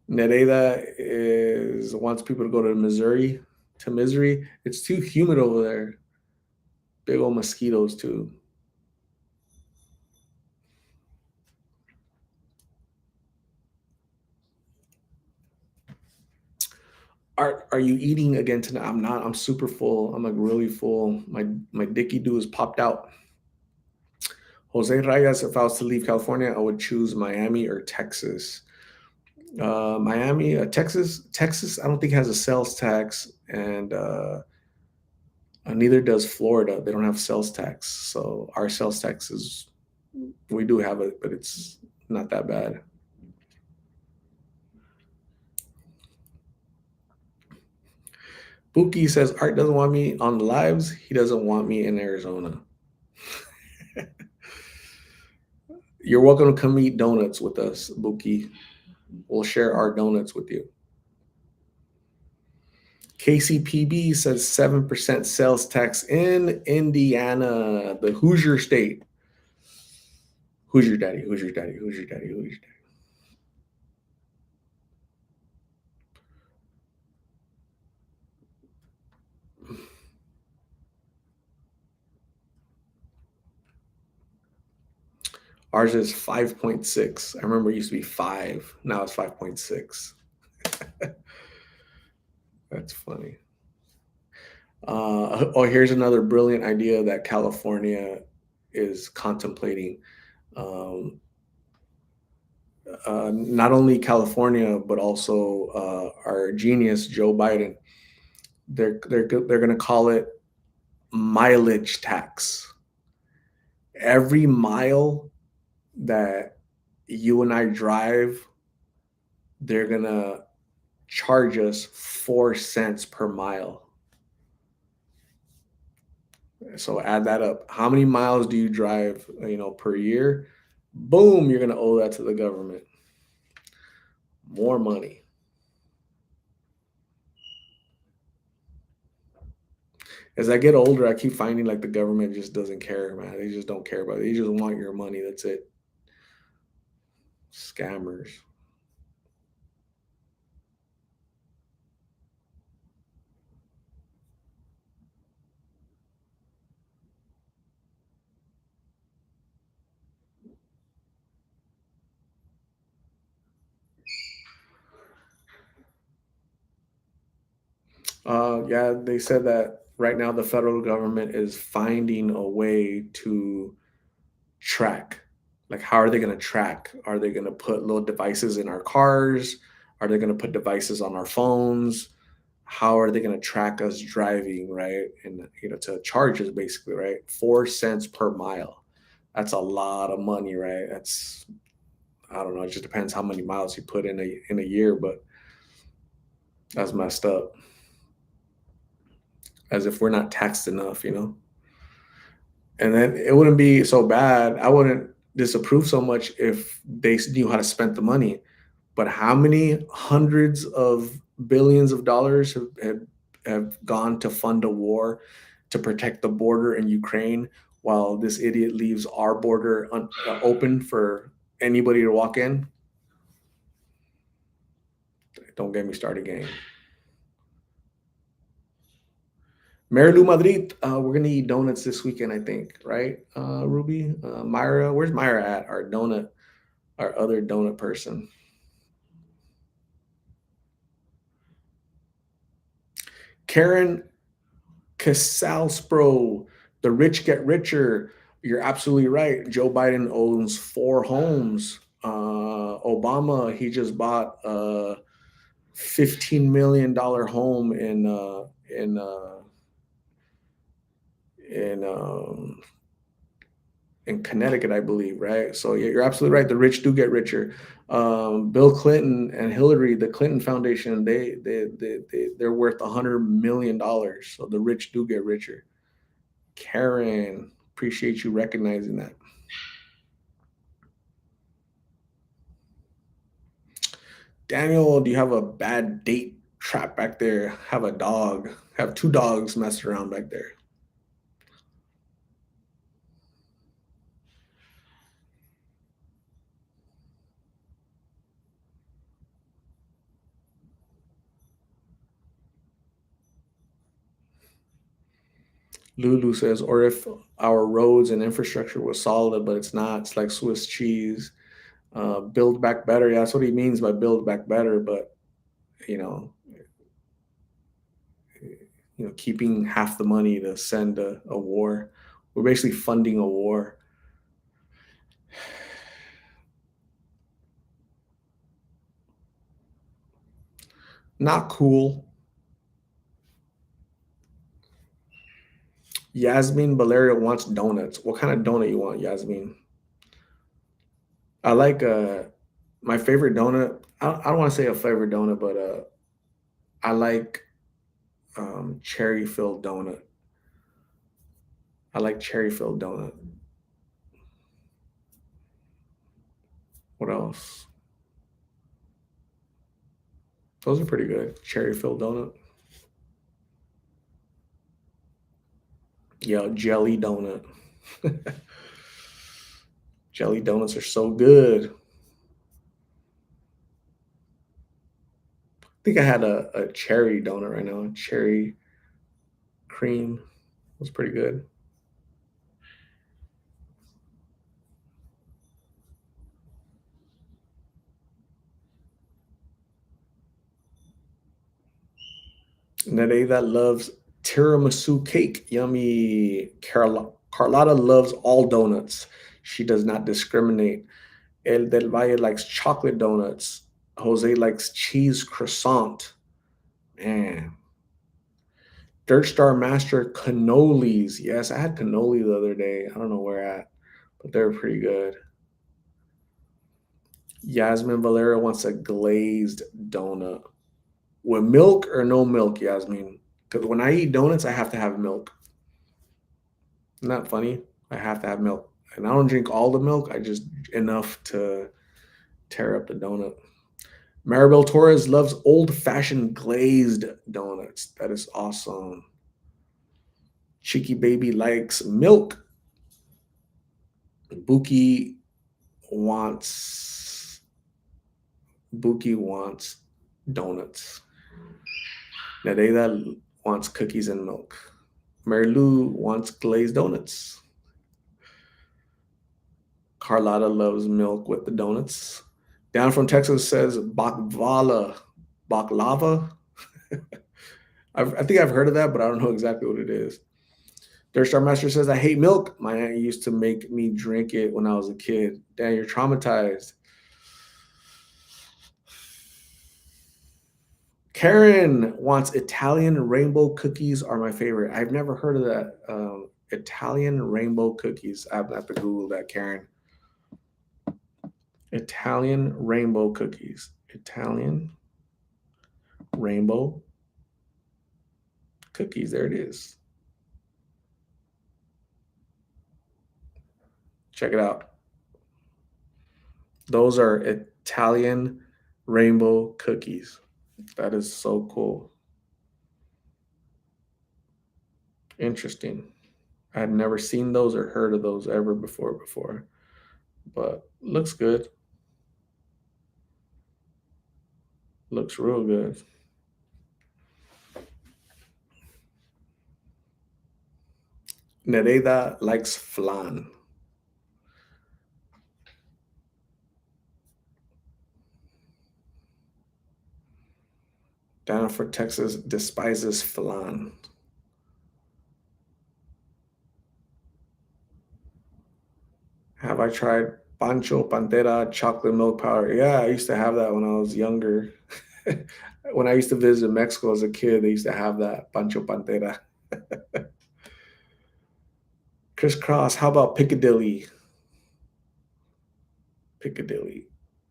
Nereida is wants people to go to Missouri, to Misery. It's too humid over there. Big old mosquitoes too. Are you eating again tonight? I'm not. I'm super full. I'm like really full. My dicky do is popped out. Jose Reyes, if I was to leave California, I would choose Miami or Texas. Miami, Texas. I don't think has a sales tax, and neither does Florida. They don't have sales tax, so our sales tax is we do have it, but it's not that bad. Buki says Art doesn't want me on the lives. He doesn't want me in Arizona. You're welcome to come eat donuts with us, Buki. We'll share our donuts with you. KCPB says 7% sales tax in Indiana, the Hoosier state. Who's your daddy? Who's your daddy? Who's your daddy? Who's your daddy? Ours is 5.6. I remember it used to be 5. Now it's 5.6. That's funny. Oh, here's another brilliant idea that California is contemplating. Um, not only California, but also our genius Joe Biden. They're going to call it mileage tax. Every mile that you and I drive, they're going to charge us 4 cents per mile. So add that up. How many miles do you drive, per year? Boom, you're going to owe that to the government. More money. As I get older, I keep finding like the government just doesn't care, man. They just don't care about it. They just want your money. That's it. Scammers. Yeah, they said that right now the federal government is finding a way to track. Like, how are they going to track? Are they going to put little devices in our cars? Are they going to put devices on our phones? How are they going to track us driving, right? And to charge us basically, right? 4 cents per mile. That's a lot of money, right? That's I don't know. It just depends how many miles you put in a year, but that's messed up. As if we're not taxed enough. And then it wouldn't be so bad. I wouldn't disapprove so much if they knew how to spend the money. But how many hundreds of billions of dollars have gone to fund a war to protect the border in Ukraine while this idiot leaves our border open for anybody to walk in? Don't get me started, gang. Marilu Madrid, we're gonna eat donuts this weekend, I think, right? Ruby, Myra, where's Myra at? Our other donut person. Karen Casalspro, the rich get richer. You're absolutely right. Joe Biden owns 4 homes. Obama, he just bought a $15 million home in in Connecticut, I believe, right? So yeah, you're absolutely right. The rich do get richer. Bill Clinton and Hillary, the Clinton Foundation, they're worth $100 million. So the rich do get richer. Karen, appreciate you recognizing that. Daniel, do you have a bad date trap back there? Have a dog? Have 2 dogs messing around back there? Lulu says, or if our roads and infrastructure was solid, but it's not. It's like Swiss cheese. Build back better. Yeah, that's what he means by build back better. But you know, keeping half the money to send a war. We're basically funding a war. Not cool. Yasmin Valeria wants donuts. What kind of donut you want, Yasmin? I like my favorite donut. I don't want to say a favorite donut, but I like cherry filled donut. I like cherry filled donut. What else? Those are pretty good. Cherry filled donut. Yeah, jelly donut. Jelly donuts are so good. I think I had a cherry donut right now. Cherry cream was pretty good. Nereida loves tiramisu cake. Yummy. Carlotta loves all donuts. She does not discriminate. El del Valle likes chocolate donuts. Jose likes cheese croissant. Man. Dirt Star Master cannolis. Yes, I had cannoli the other day. I don't know where at, but they're pretty good. Yasmin Valera wants a glazed donut. With milk or no milk, Yasmin? Because when I eat donuts, I have to have milk. Isn't that funny? I have to have milk. And I don't drink all the milk, I just enough to tear up the donut. Maribel Torres loves old fashioned glazed donuts. That is awesome. Cheeky Baby likes milk. Buki wants wants donuts. Nereida wants cookies and milk. Mary Lou wants glazed donuts. Carlotta loves milk with the donuts. Down from Texas says baklava. Baklava. I think I've heard of that, but I don't know exactly what it is. Dirt Star Master says, I hate milk. My aunt used to make me drink it when I was a kid. Damn, you're traumatized. Karen wants Italian rainbow cookies are my favorite. I've never heard of that. Italian rainbow cookies. I have to Google that, Karen. Italian rainbow cookies. Italian rainbow cookies. There it is. Check it out. Those are Italian rainbow cookies. That is so cool. Interesting. I had never seen those or heard of those ever before, but looks good. Looks real good. Nereida likes flan. Down for Texas despises flan. Have I tried Pancho Pantera chocolate milk powder? Yeah, I used to have that when I was younger. When I used to visit Mexico as a kid, they used to have that Pancho Pantera. Crisscross, how about Piccadilly? Piccadilly.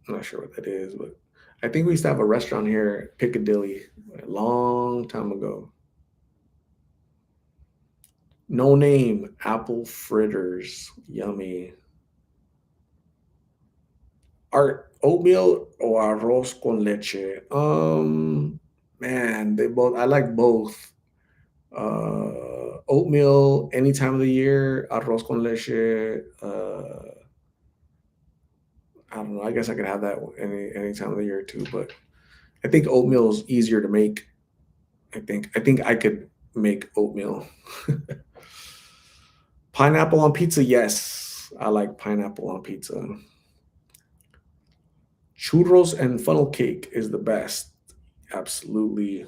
I'm not sure what that is, but I think we used to have a restaurant here, Piccadilly, a long time ago. No name, apple fritters. Yummy. Art, oatmeal or arroz con leche? Man, they both, I like both. Oatmeal any time of the year, arroz con leche. I don't know. I guess I could have that any time of the year too, but I think oatmeal is easier to make. I think I could make oatmeal. Pineapple on pizza, yes. I like pineapple on pizza. Churros and funnel cake is the best. Absolutely.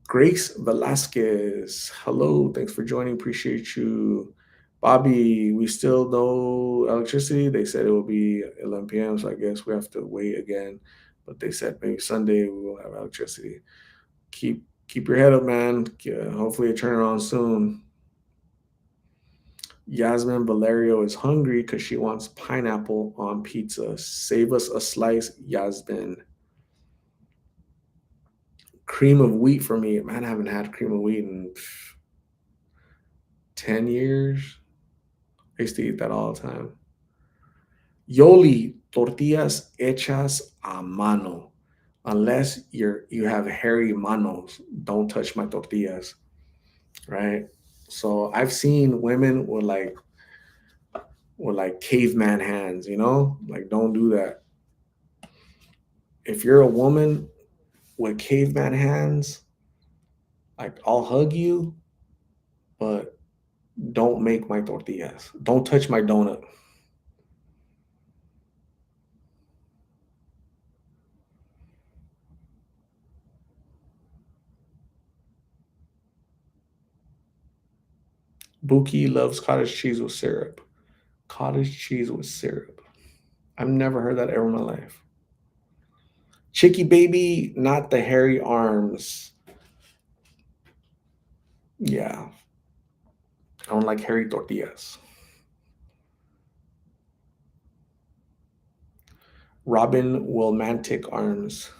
Grace Velasquez, hello. Thanks for joining. Appreciate you. Bobby, we still no electricity. They said it will be 11 p.m., so I guess we have to wait again. But they said maybe Sunday we will have electricity. Keep your head up, man. Hopefully it turn around soon. Yasmin Valerio is hungry because she wants pineapple on pizza. Save us a slice, Yasmin. Cream of wheat for me. Man, I haven't had cream of wheat in 10 years. I used to eat that all the time. Yoli, tortillas hechas a mano. Unless you have hairy manos, don't touch my tortillas, right? So I've seen women with like caveman hands, like don't do that. If you're a woman with caveman hands, like I'll hug you, but don't make my tortillas. Don't touch my donut. Buki loves cottage cheese with syrup. Cottage cheese with syrup. I've never heard that ever in my life. Chicky baby, not the hairy arms. Yeah, I don't like hairy tortillas. Robin Wilmantic arms.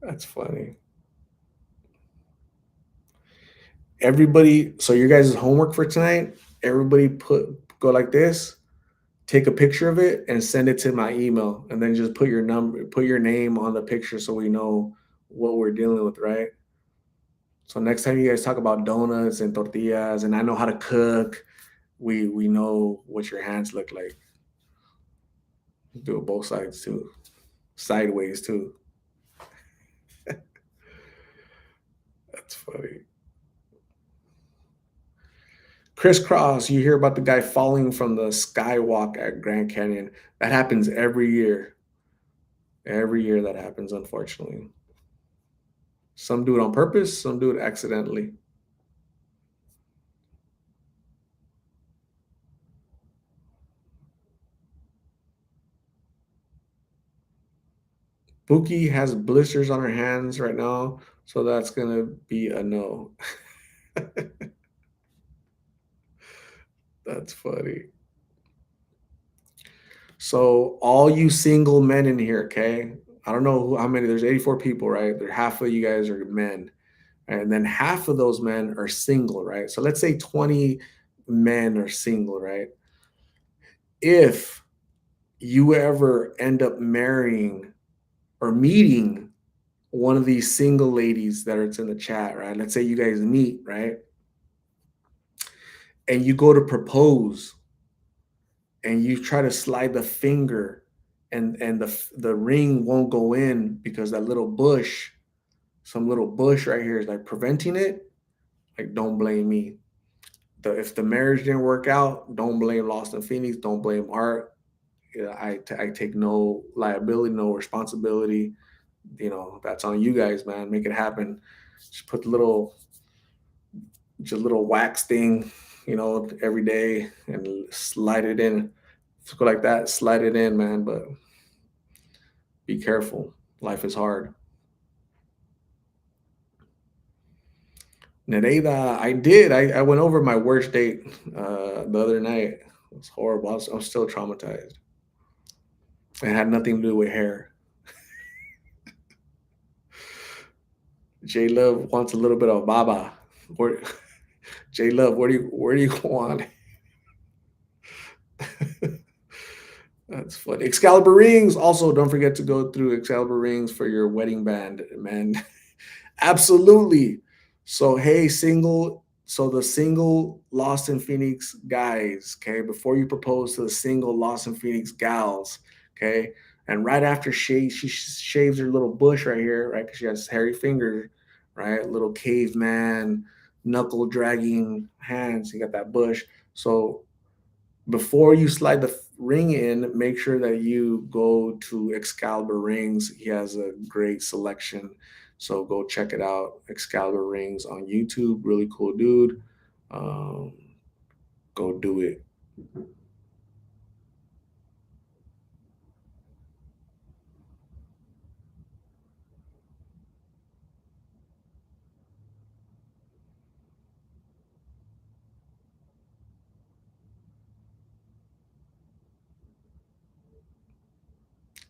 That's funny. Everybody, so your guys' homework for tonight, everybody go like this, take a picture of it and send it to my email and then just put your name on the picture so we know what we're dealing with, right? So next time you guys talk about donuts and tortillas and I know how to cook, we know what your hands look like. Do it both sides too. Sideways too. That's funny. Crisscross, you hear about the guy falling from the skywalk at Grand Canyon. That happens every year. Every year that happens, unfortunately. Some do it on purpose, some do it accidentally. Pookie has blisters on her hands right now, so that's gonna be a no. That's funny. So all you single men in here, okay? I don't know how many. There's 84 people, right? There half of you guys are men, and then half of those men are single, right? So let's say 20 men are single, right? If you ever end up marrying or meeting one of these single ladies that are in the chat, right? Let's say you guys meet, right? And you go to propose and you try to slide the finger and the ring won't go in because that little bush, some little bush right here is like preventing it, like don't blame me. If the marriage didn't work out, don't blame Lost in Phoenix, don't blame Art. Yeah, I take no liability, no responsibility. That's on you guys, man. Make it happen. Just put the just little wax thing, every day and slide it in. Just go like that, slide it in, man. But be careful. Life is hard. Nereida, I did. I went over my worst date the other night. It was horrible. I was still traumatized. It had nothing to do with hair. J Love wants a little bit of baba. Where, J Love, where do you want? That's funny. Excalibur rings. Also, don't forget to go through Excalibur rings for your wedding band, man. Absolutely. So, hey, the single Lost in Phoenix guys, okay, before you propose to the single Lost in Phoenix gals, okay, and right after she shaves her little bush right here, right, because she has hairy fingers, right, little caveman, knuckle dragging hands, you got that bush. So, before you slide the ring in, make sure that you go to Excalibur Rings. He has a great selection. So go check it out. Excalibur Rings on YouTube. Really cool dude. Um, go do it.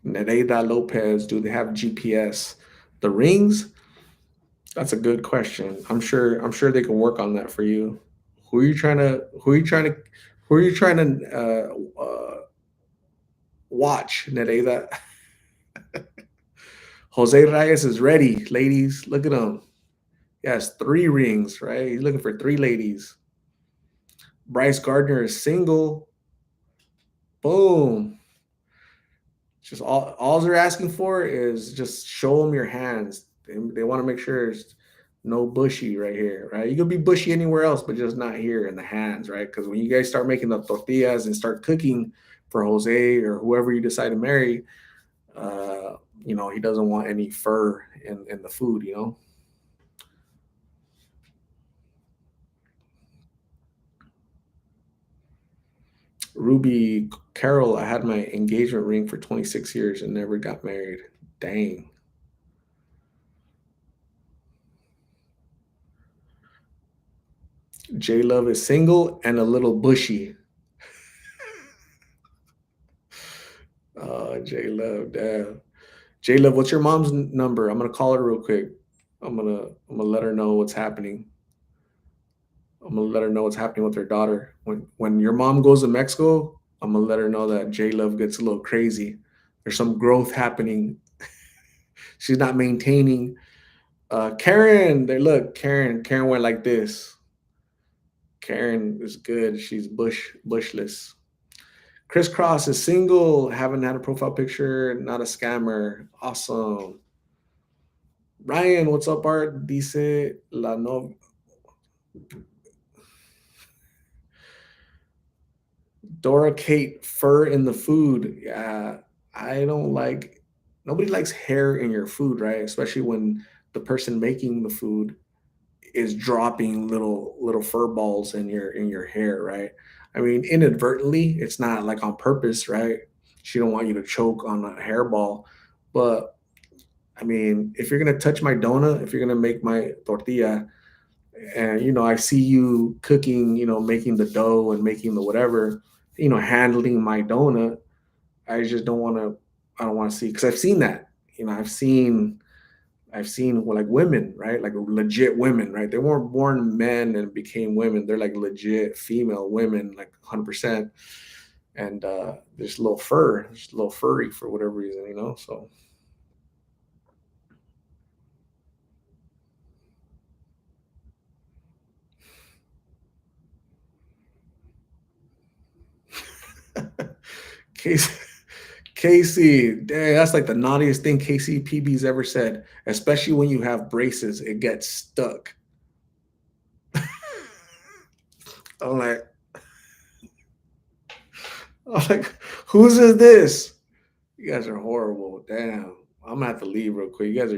Nereida Lopez, do they have GPS? The rings? That's a good question. I'm sure they can work on that for you. Who are you trying to watch, Nereida? Jose Reyes is ready, ladies. Look at him. He has 3 rings, right? He's looking for 3 ladies. Bryce Gardner is single. Boom. Just all they're asking for is just show them your hands. They want to make sure there's no bushy right here, right? You could be bushy anywhere else, but just not here in the hands, right? Because when you guys start making the tortillas and start cooking for Jose or whoever you decide to marry, he doesn't want any fur in the food. Ruby Carol, I had my engagement ring for 26 years and never got married. Dang. J Love is single and a little bushy. J Love, damn. J Love, what's your mom's number? I'm gonna call her real quick. I'm gonna let her know what's happening. I'm gonna let her know what's happening with her daughter. When your mom goes to Mexico, I'm gonna let her know that J Love gets a little crazy. There's some growth happening. She's not maintaining. Karen, there. Look, Karen. Karen went like this. Karen is good. She's bushless. Chris Cross is single. Haven't had a profile picture. Not a scammer. Awesome. Ryan, what's up, Art? Dice la no. Dora Kate, fur in the food. Yeah, I don't like. Nobody likes hair in your food, right? Especially when the person making the food is dropping little fur balls in your hair, right? I mean, inadvertently, it's not like on purpose, right? She don't want you to choke on a hairball, but I mean, if you're gonna touch my donut, if you're gonna make my tortilla, and I see you cooking, making the dough and making the whatever, handling my donut, I just don't want to. I don't want to see because I've seen that. I've seen well, like women, right? Like legit women, right? They weren't born men and became women. They're like legit female women, like 100%. And there's a little fur, just a little furry for whatever reason. So Casey, Casey, dang, that's like the naughtiest thing Casey PB's ever said. Especially when you have braces, it gets stuck. I'm like, I'm like, whose is this? You guys are horrible. Damn. I'm gonna have to leave real quick. You guys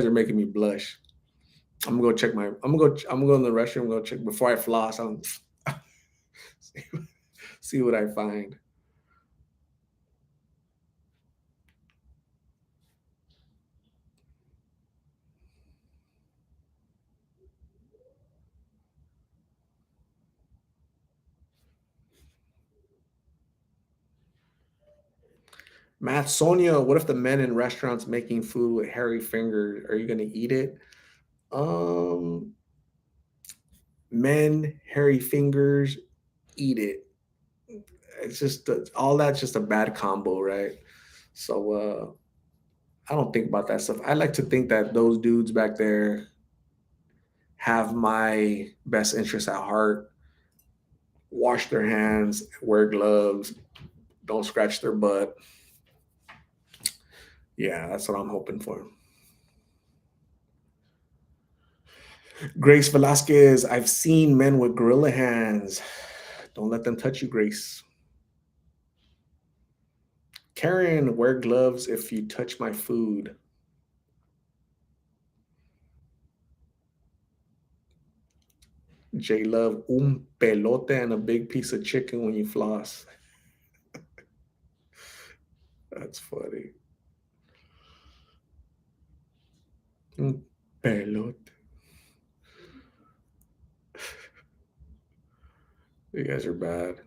are making me blush. I'm gonna go check my I'm gonna go in the restroom, go check before I floss. I'm see, see what I find. Matt Sonia, what if the men in restaurants making food with hairy fingers? Are you gonna eat it? Um Men, hairy fingers, eat it. It's just all that's just a bad combo, right? So I don't think about that stuff. I like to think that those dudes back there have my best interest at heart. Wash their hands, wear gloves, don't scratch their butt. Yeah, that's what I'm hoping for. Grace Velasquez, I've seen men with gorilla hands. Don't let them touch you, Grace. Karen, wear gloves if you touch my food. J Love, un pelote and a big piece of chicken when you floss. That's funny. Un pelote. You guys are bad.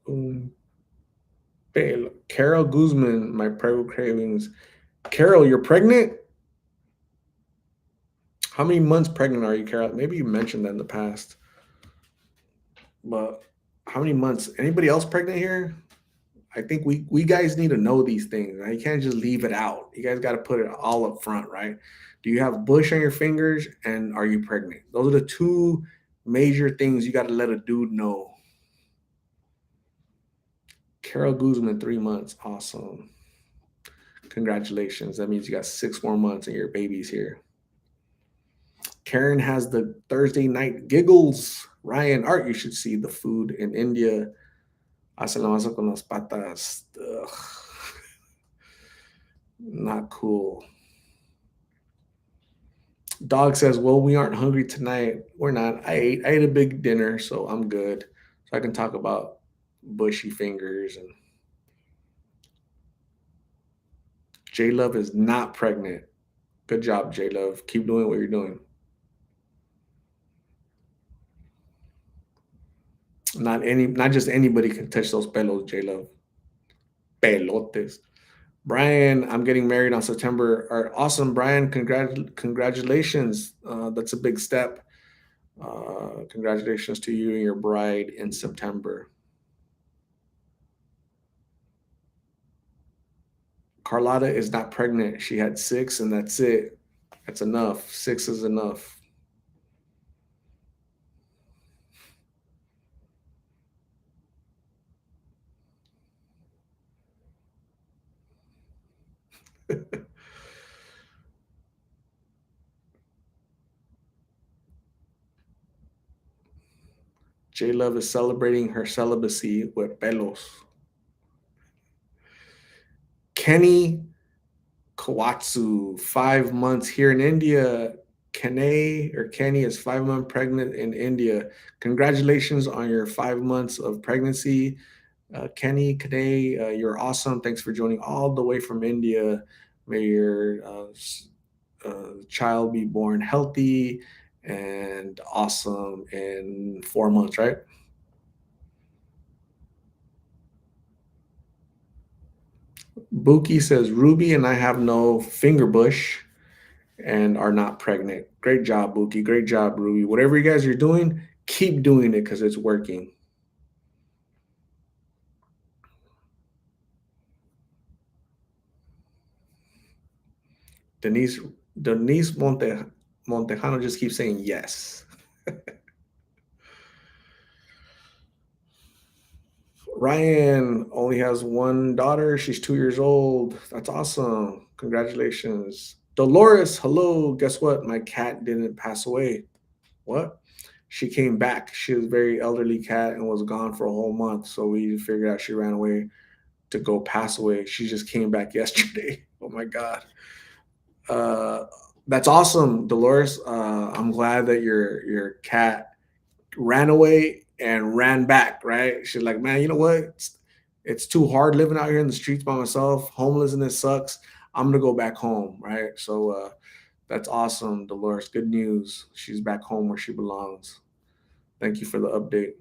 Un pelo. Carol Guzman, my private cravings. Carol, you're pregnant? How many months pregnant are you, Carol? Maybe you mentioned that in the past, but how many months? Anybody else pregnant here? I think we guys need to know these things. Right? You can't just leave it out. You guys got to put it all up front, right? Do you have bush on your fingers, and are you pregnant? Those are the two major things you got to let a dude know. Carol Guzman, 3 months, awesome. Congratulations. That means you got 6 more months, and your baby's here. Karen has the Thursday night giggles. Ryan Art, you should see the food in India. Hace la masa con las patas. Ugh. Not cool. Dog says, "Well, we aren't hungry tonight. We're not. I ate a big dinner, so I'm good. So I can talk about bushy fingers." And J Love is not pregnant. Good job, J Love. Keep doing what you're doing. Not just anybody can touch those pelos, J Love. Pelotes. Brian, I'm getting married on September. Awesome, Brian. Congratulations. That's a big step. Congratulations to you and your bride in September. Carlotta is not pregnant. She had six, and that's it. That's enough. Six is enough. J Love is celebrating her celibacy with pelos. Kenny Kawatsu, 5 months here in India. Kenny is 5 months pregnant in India. Congratulations on your 5 months of pregnancy. Kenny, you're awesome. Thanks for joining all the way from India. May your child be born healthy and awesome in 4 months, right? Buki says, Ruby and I have no finger bush and are not pregnant. Great job, Buki. Great job, Ruby. Whatever you guys are doing, keep doing it because it's working. Denise Montejano just keeps saying yes. Ryan only has one daughter. She's 2 years old. That's awesome. Congratulations. Dolores, hello. Guess what? My cat didn't pass away. What? She came back. She was a very elderly cat and was gone for a whole month. So we figured out she ran away to go pass away. She just came back yesterday. Oh my God. Uh, that's awesome, Dolores. I'm glad that your cat ran away and ran back, right? She's like, man, you know what? It's too hard living out here in the streets by myself. Homelessness sucks. I'm gonna go back home, right? So that's awesome, Dolores. Good news. She's back home where she belongs. Thank you for the update.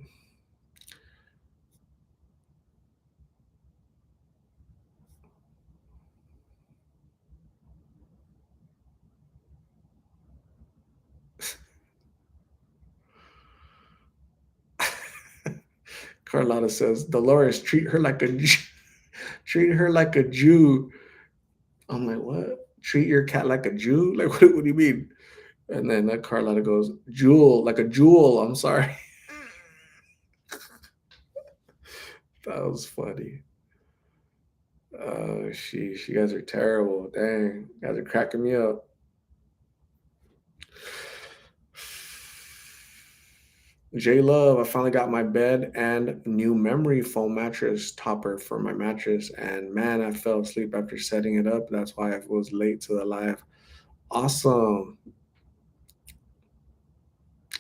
Carlotta says, Dolores, treat her like a treat her like a Jew. I'm like, what? Treat your cat like a Jew? Like, what do you mean? And then that Carlotta goes, Jewel, like a jewel. I'm sorry. That was funny. Oh, sheesh, you guys are terrible. Dang, you guys are cracking me up. J Love, I finally got my bed and new memory foam mattress topper for my mattress. And man, I fell asleep after setting it up. That's why I was late to the live. Awesome.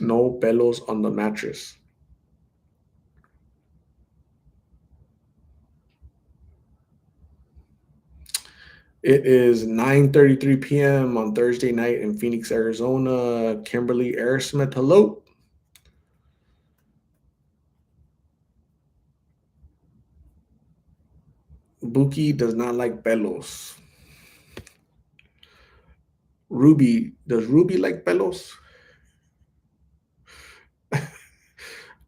No pelos on the mattress. It is 9:33 p.m. on Thursday night in Phoenix, Arizona. Kimberly Aerosmith, hello. Buki does not like pelos. Ruby, does Ruby like pelos?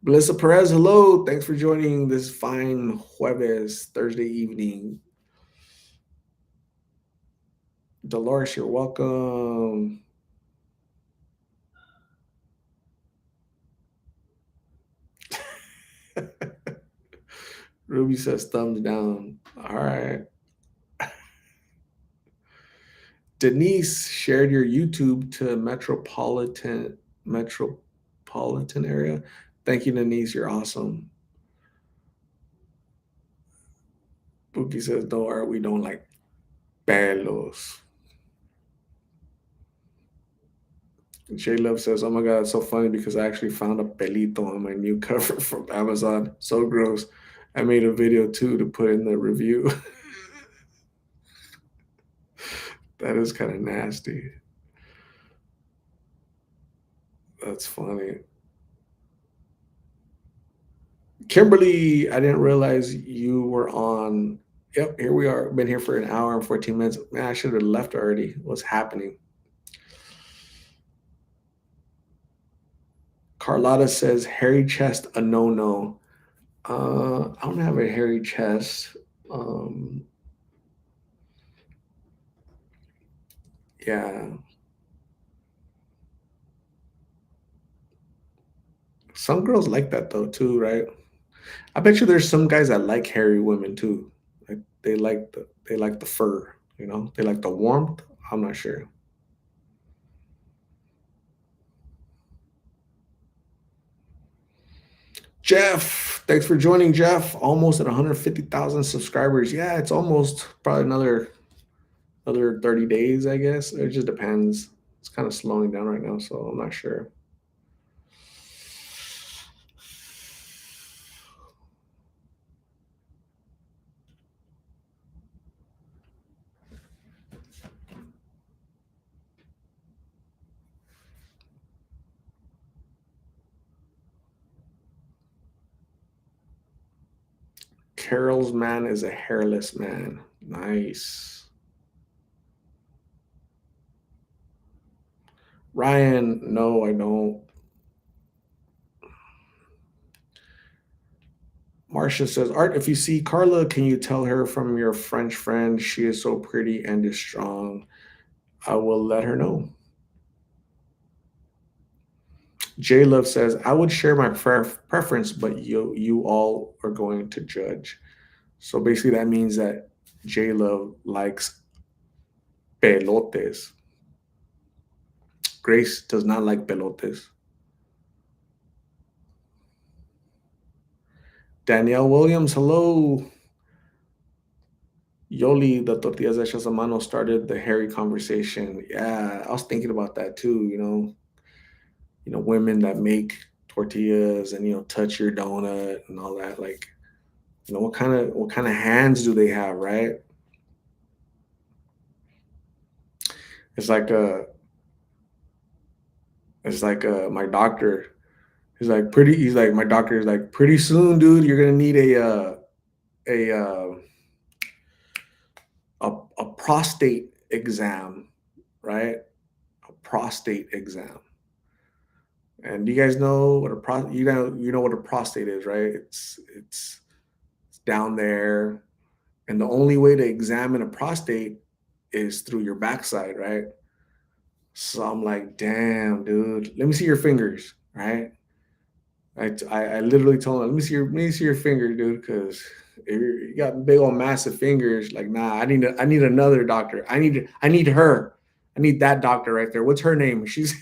Melissa Perez, hello. Thanks for joining this fine Jueves, Thursday evening. Dolores, you're welcome. Ruby says thumbs down. All right. Denise shared your YouTube to metropolitan area. Thank you, Denise. You're awesome. Buki says, don't worry, we don't like pelos. J Love says, oh my God, it's so funny because I actually found a pelito on my new cover from Amazon. So gross. I made a video too to put in the review. That is kind of nasty. That's funny. Kimberly, I didn't realize you were on. Yep, here we are. Been here for an hour and 14 minutes. Man, I should have left already. What's happening? Carlotta says, hairy chest, a no no. I don't have a hairy chest. Um, yeah. Some girls like that though, too, right? I bet you there's some guys that like hairy women too. Like they like the fur. They like the warmth. I'm not sure. Jeff, thanks for joining, Jeff. Almost at 150,000 subscribers. Yeah, it's almost probably another 30 days, I guess. It just depends. It's kind of slowing down right now, so I'm not sure. Carol's man is a hairless man. Nice. Ryan, no, I don't. Marcia says, Art, if you see Carla, can you tell her from your French friend she is so pretty and is strong? I will let her know. J Love says, I would share my preference, but you all are going to judge. So basically, that means that J Love likes pelotes. Grace does not like pelotes. Danielle Williams, hello. Yoli, the tortillas hechas a mano started the hairy conversation. Yeah, I was thinking about that too. Women that make tortillas and touch your donut and all that. Like, what kind of hands do they have, right? It's like my doctor. He's like my doctor is like pretty soon, dude. You're gonna need a uh, a prostate exam, right? A prostate exam. And do you guys know what a you know what a prostate is, right? It's down there, and the only way to examine a prostate is through your backside, right? So I'm like, damn, dude, let me see your fingers, right? I literally told him, let me see your finger, dude, because you got big old massive fingers. Like, nah, I need another doctor. I need her. I need that doctor right there. What's her name? She's,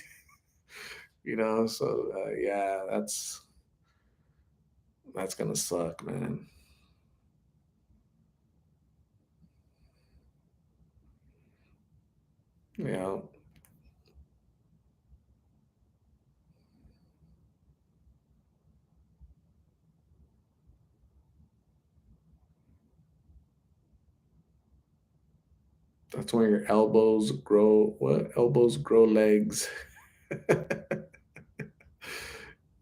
So yeah, that's gonna suck, man. Yeah, that's when your elbows grow. What elbows grow legs?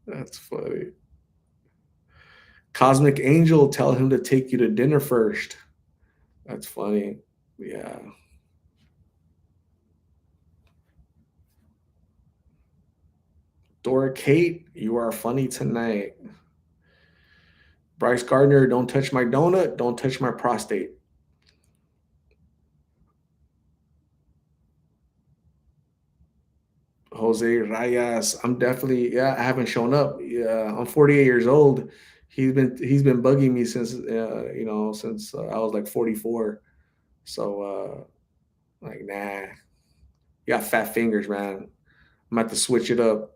That's funny. Cosmic Angel, tell him to take you to dinner first. That's funny. Yeah. Dora Kate, you are funny tonight. Bryce Gardner, don't touch my donut, don't touch my prostate. Jose Reyes, I'm definitely, yeah, I haven't shown up. Yeah, I'm 48 years old. He's been bugging me since I was like 44. So like, nah, you got fat fingers, man. I'm about to switch it up.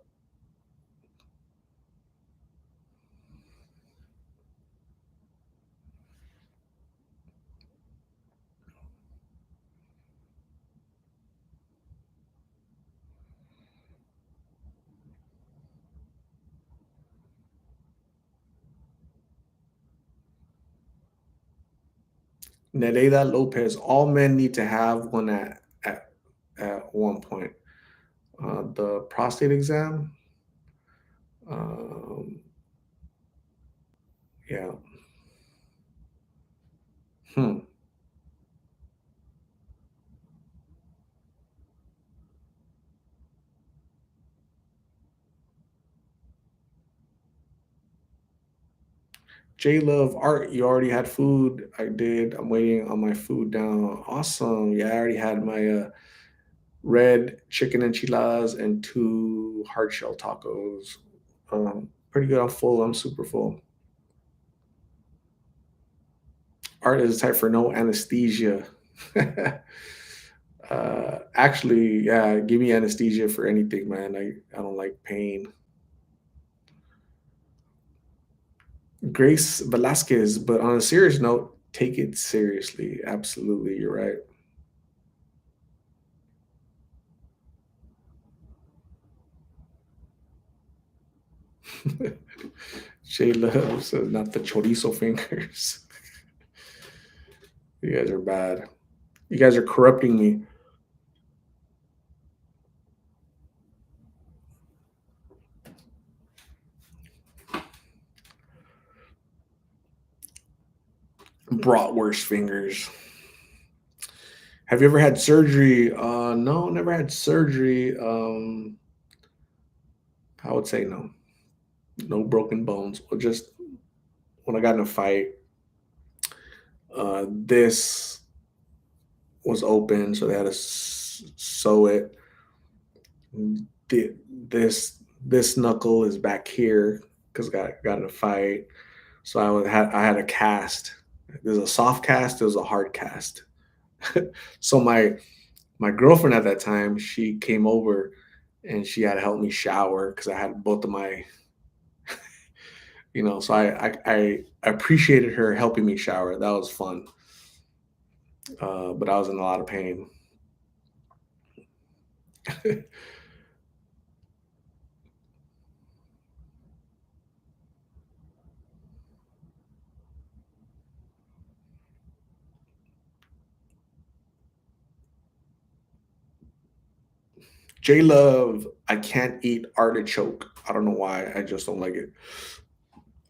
Nereida Lopez, all men need to have one at one point. The prostate exam, um, yeah. Hmm. J Love Art, you already had food. I did. I'm waiting on my food down. Awesome. Yeah, I already had my red chicken enchiladas and two hard shell tacos. Pretty good. I'm full. I'm super full. Art is the type for no anesthesia. Actually, yeah, give me anesthesia for anything, man. I don't like pain. Grace Velasquez, but on a serious note, take it seriously. Absolutely, you're right. Shay Love says not the chorizo fingers. You guys are bad. You guys are corrupting me. Bratwurst fingers. Have you ever had surgery? No, never had surgery. I would say no. No broken bones. Well, just when I got in a fight, this was open, so they had to sew it. This knuckle is back here because got in a fight. So I had a cast. There's a soft cast. There's a hard cast. So my girlfriend at that time, she came over and she had helped me shower because I had both of my, so I appreciated her helping me shower. That was fun. But I was in a lot of pain. J Love, I can't eat artichoke. I don't know why. I just don't like it.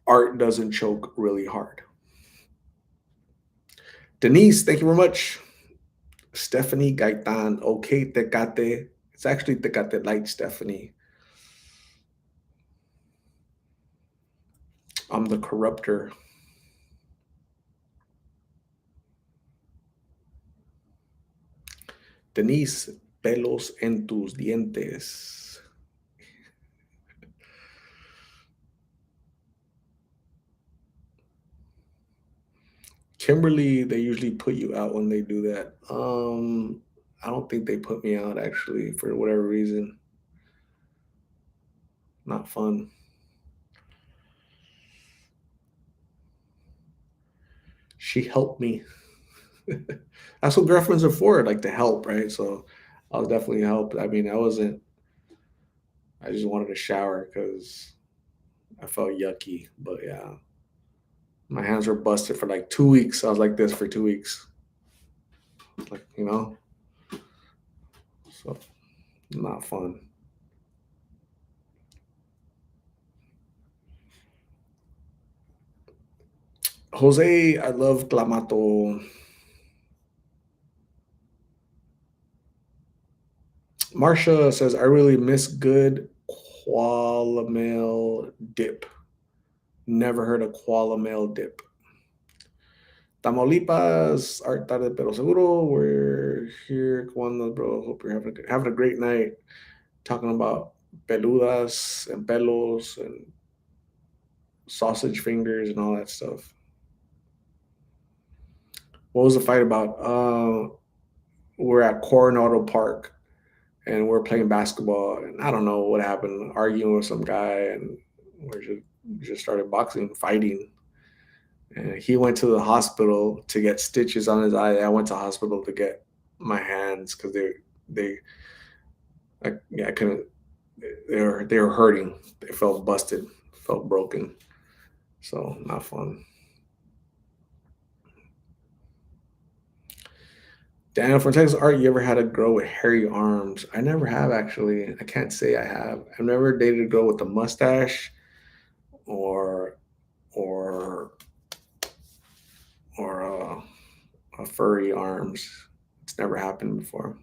Art doesn't choke really hard. Denise, thank you very much. Stephanie Gaitan, okay, Tecate. It's actually Tecate Light, Stephanie. I'm the corrupter. Denise, pelos en tus dientes. Kimberly, they usually put you out when they do that. I don't think they put me out actually for whatever reason. Not fun. She helped me. That's what girlfriends are for, like to help, right? So I was definitely helped. I mean, I wasn't. I just wanted to shower because I felt yucky. But yeah, my hands were busted for like 2 weeks. I was like this for 2 weeks, like so not fun. Jose, I love clamato. Marsha says, I really miss good qualamale dip. Never heard of qualamale dip. Tamaulipas, art tarde pero seguro. We're here. Cuando, bro. Hope you're having a great night. Talking about peludas and pelos and sausage fingers and all that stuff. What was the fight about? We're at Coronado Park and we're playing basketball, and I don't know what happened, arguing with some guy, and we just started boxing, fighting. And he went to the hospital to get stitches on his eye. I went to hospital to get my hands because they I couldn't. They were hurting. They felt busted, felt broken. So not fun. Daniel from Texas, Art, you ever had a girl with hairy arms? I never have actually. I can't say I have. I've never dated a girl with a mustache or or or a furry arms. It's never happened before.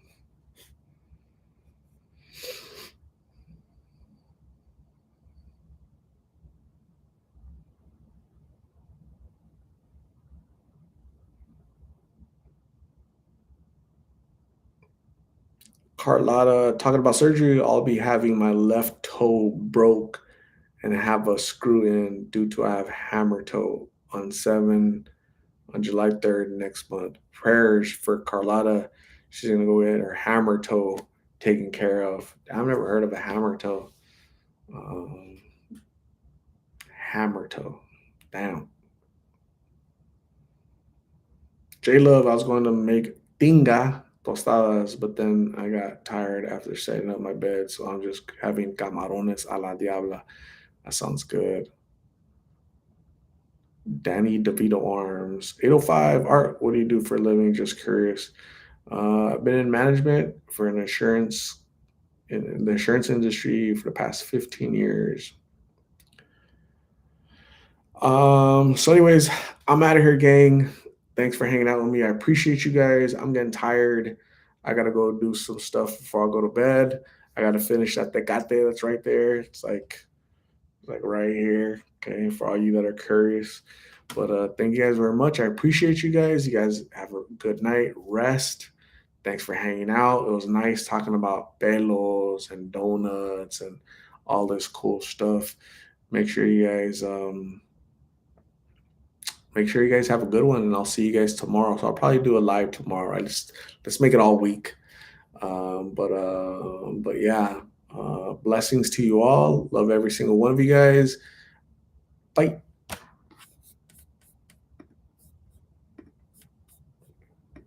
Carlotta, talking about surgery, I'll be having my left toe broke and have a screw in due to I have hammer toe on 7 on July 3rd next month. Prayers for Carlotta. She's gonna go get her hammer toe taken care of. I've never heard of a hammer toe. Um, hammer toe. Damn. J Love, I was going to make tinga tostadas, but then I got tired after setting up my bed, so I'm just having camarones a la diabla. That sounds good. Danny DeVito Arms. 805 Art, what do you do for a living? Just curious. I've been in management for an insurance in the insurance industry for the past 15 years. So anyways, I'm out of here, gang. Thanks for hanging out with me. I appreciate you guys. I'm getting tired. I gotta go do some stuff before I go to bed. I gotta finish that tecate that's right there. It's like right here. Okay, for all you that are curious. But thank you guys very much. I appreciate you guys. You guys have a good night. Rest. Thanks for hanging out. It was nice talking about pelos and donuts and all this cool stuff. Make sure you guys make sure you guys have a good one, and I'll see you guys tomorrow. So I'll probably do a live tomorrow. I just let's make it all week. But yeah, blessings to you all. Love every single one of you guys. Bye.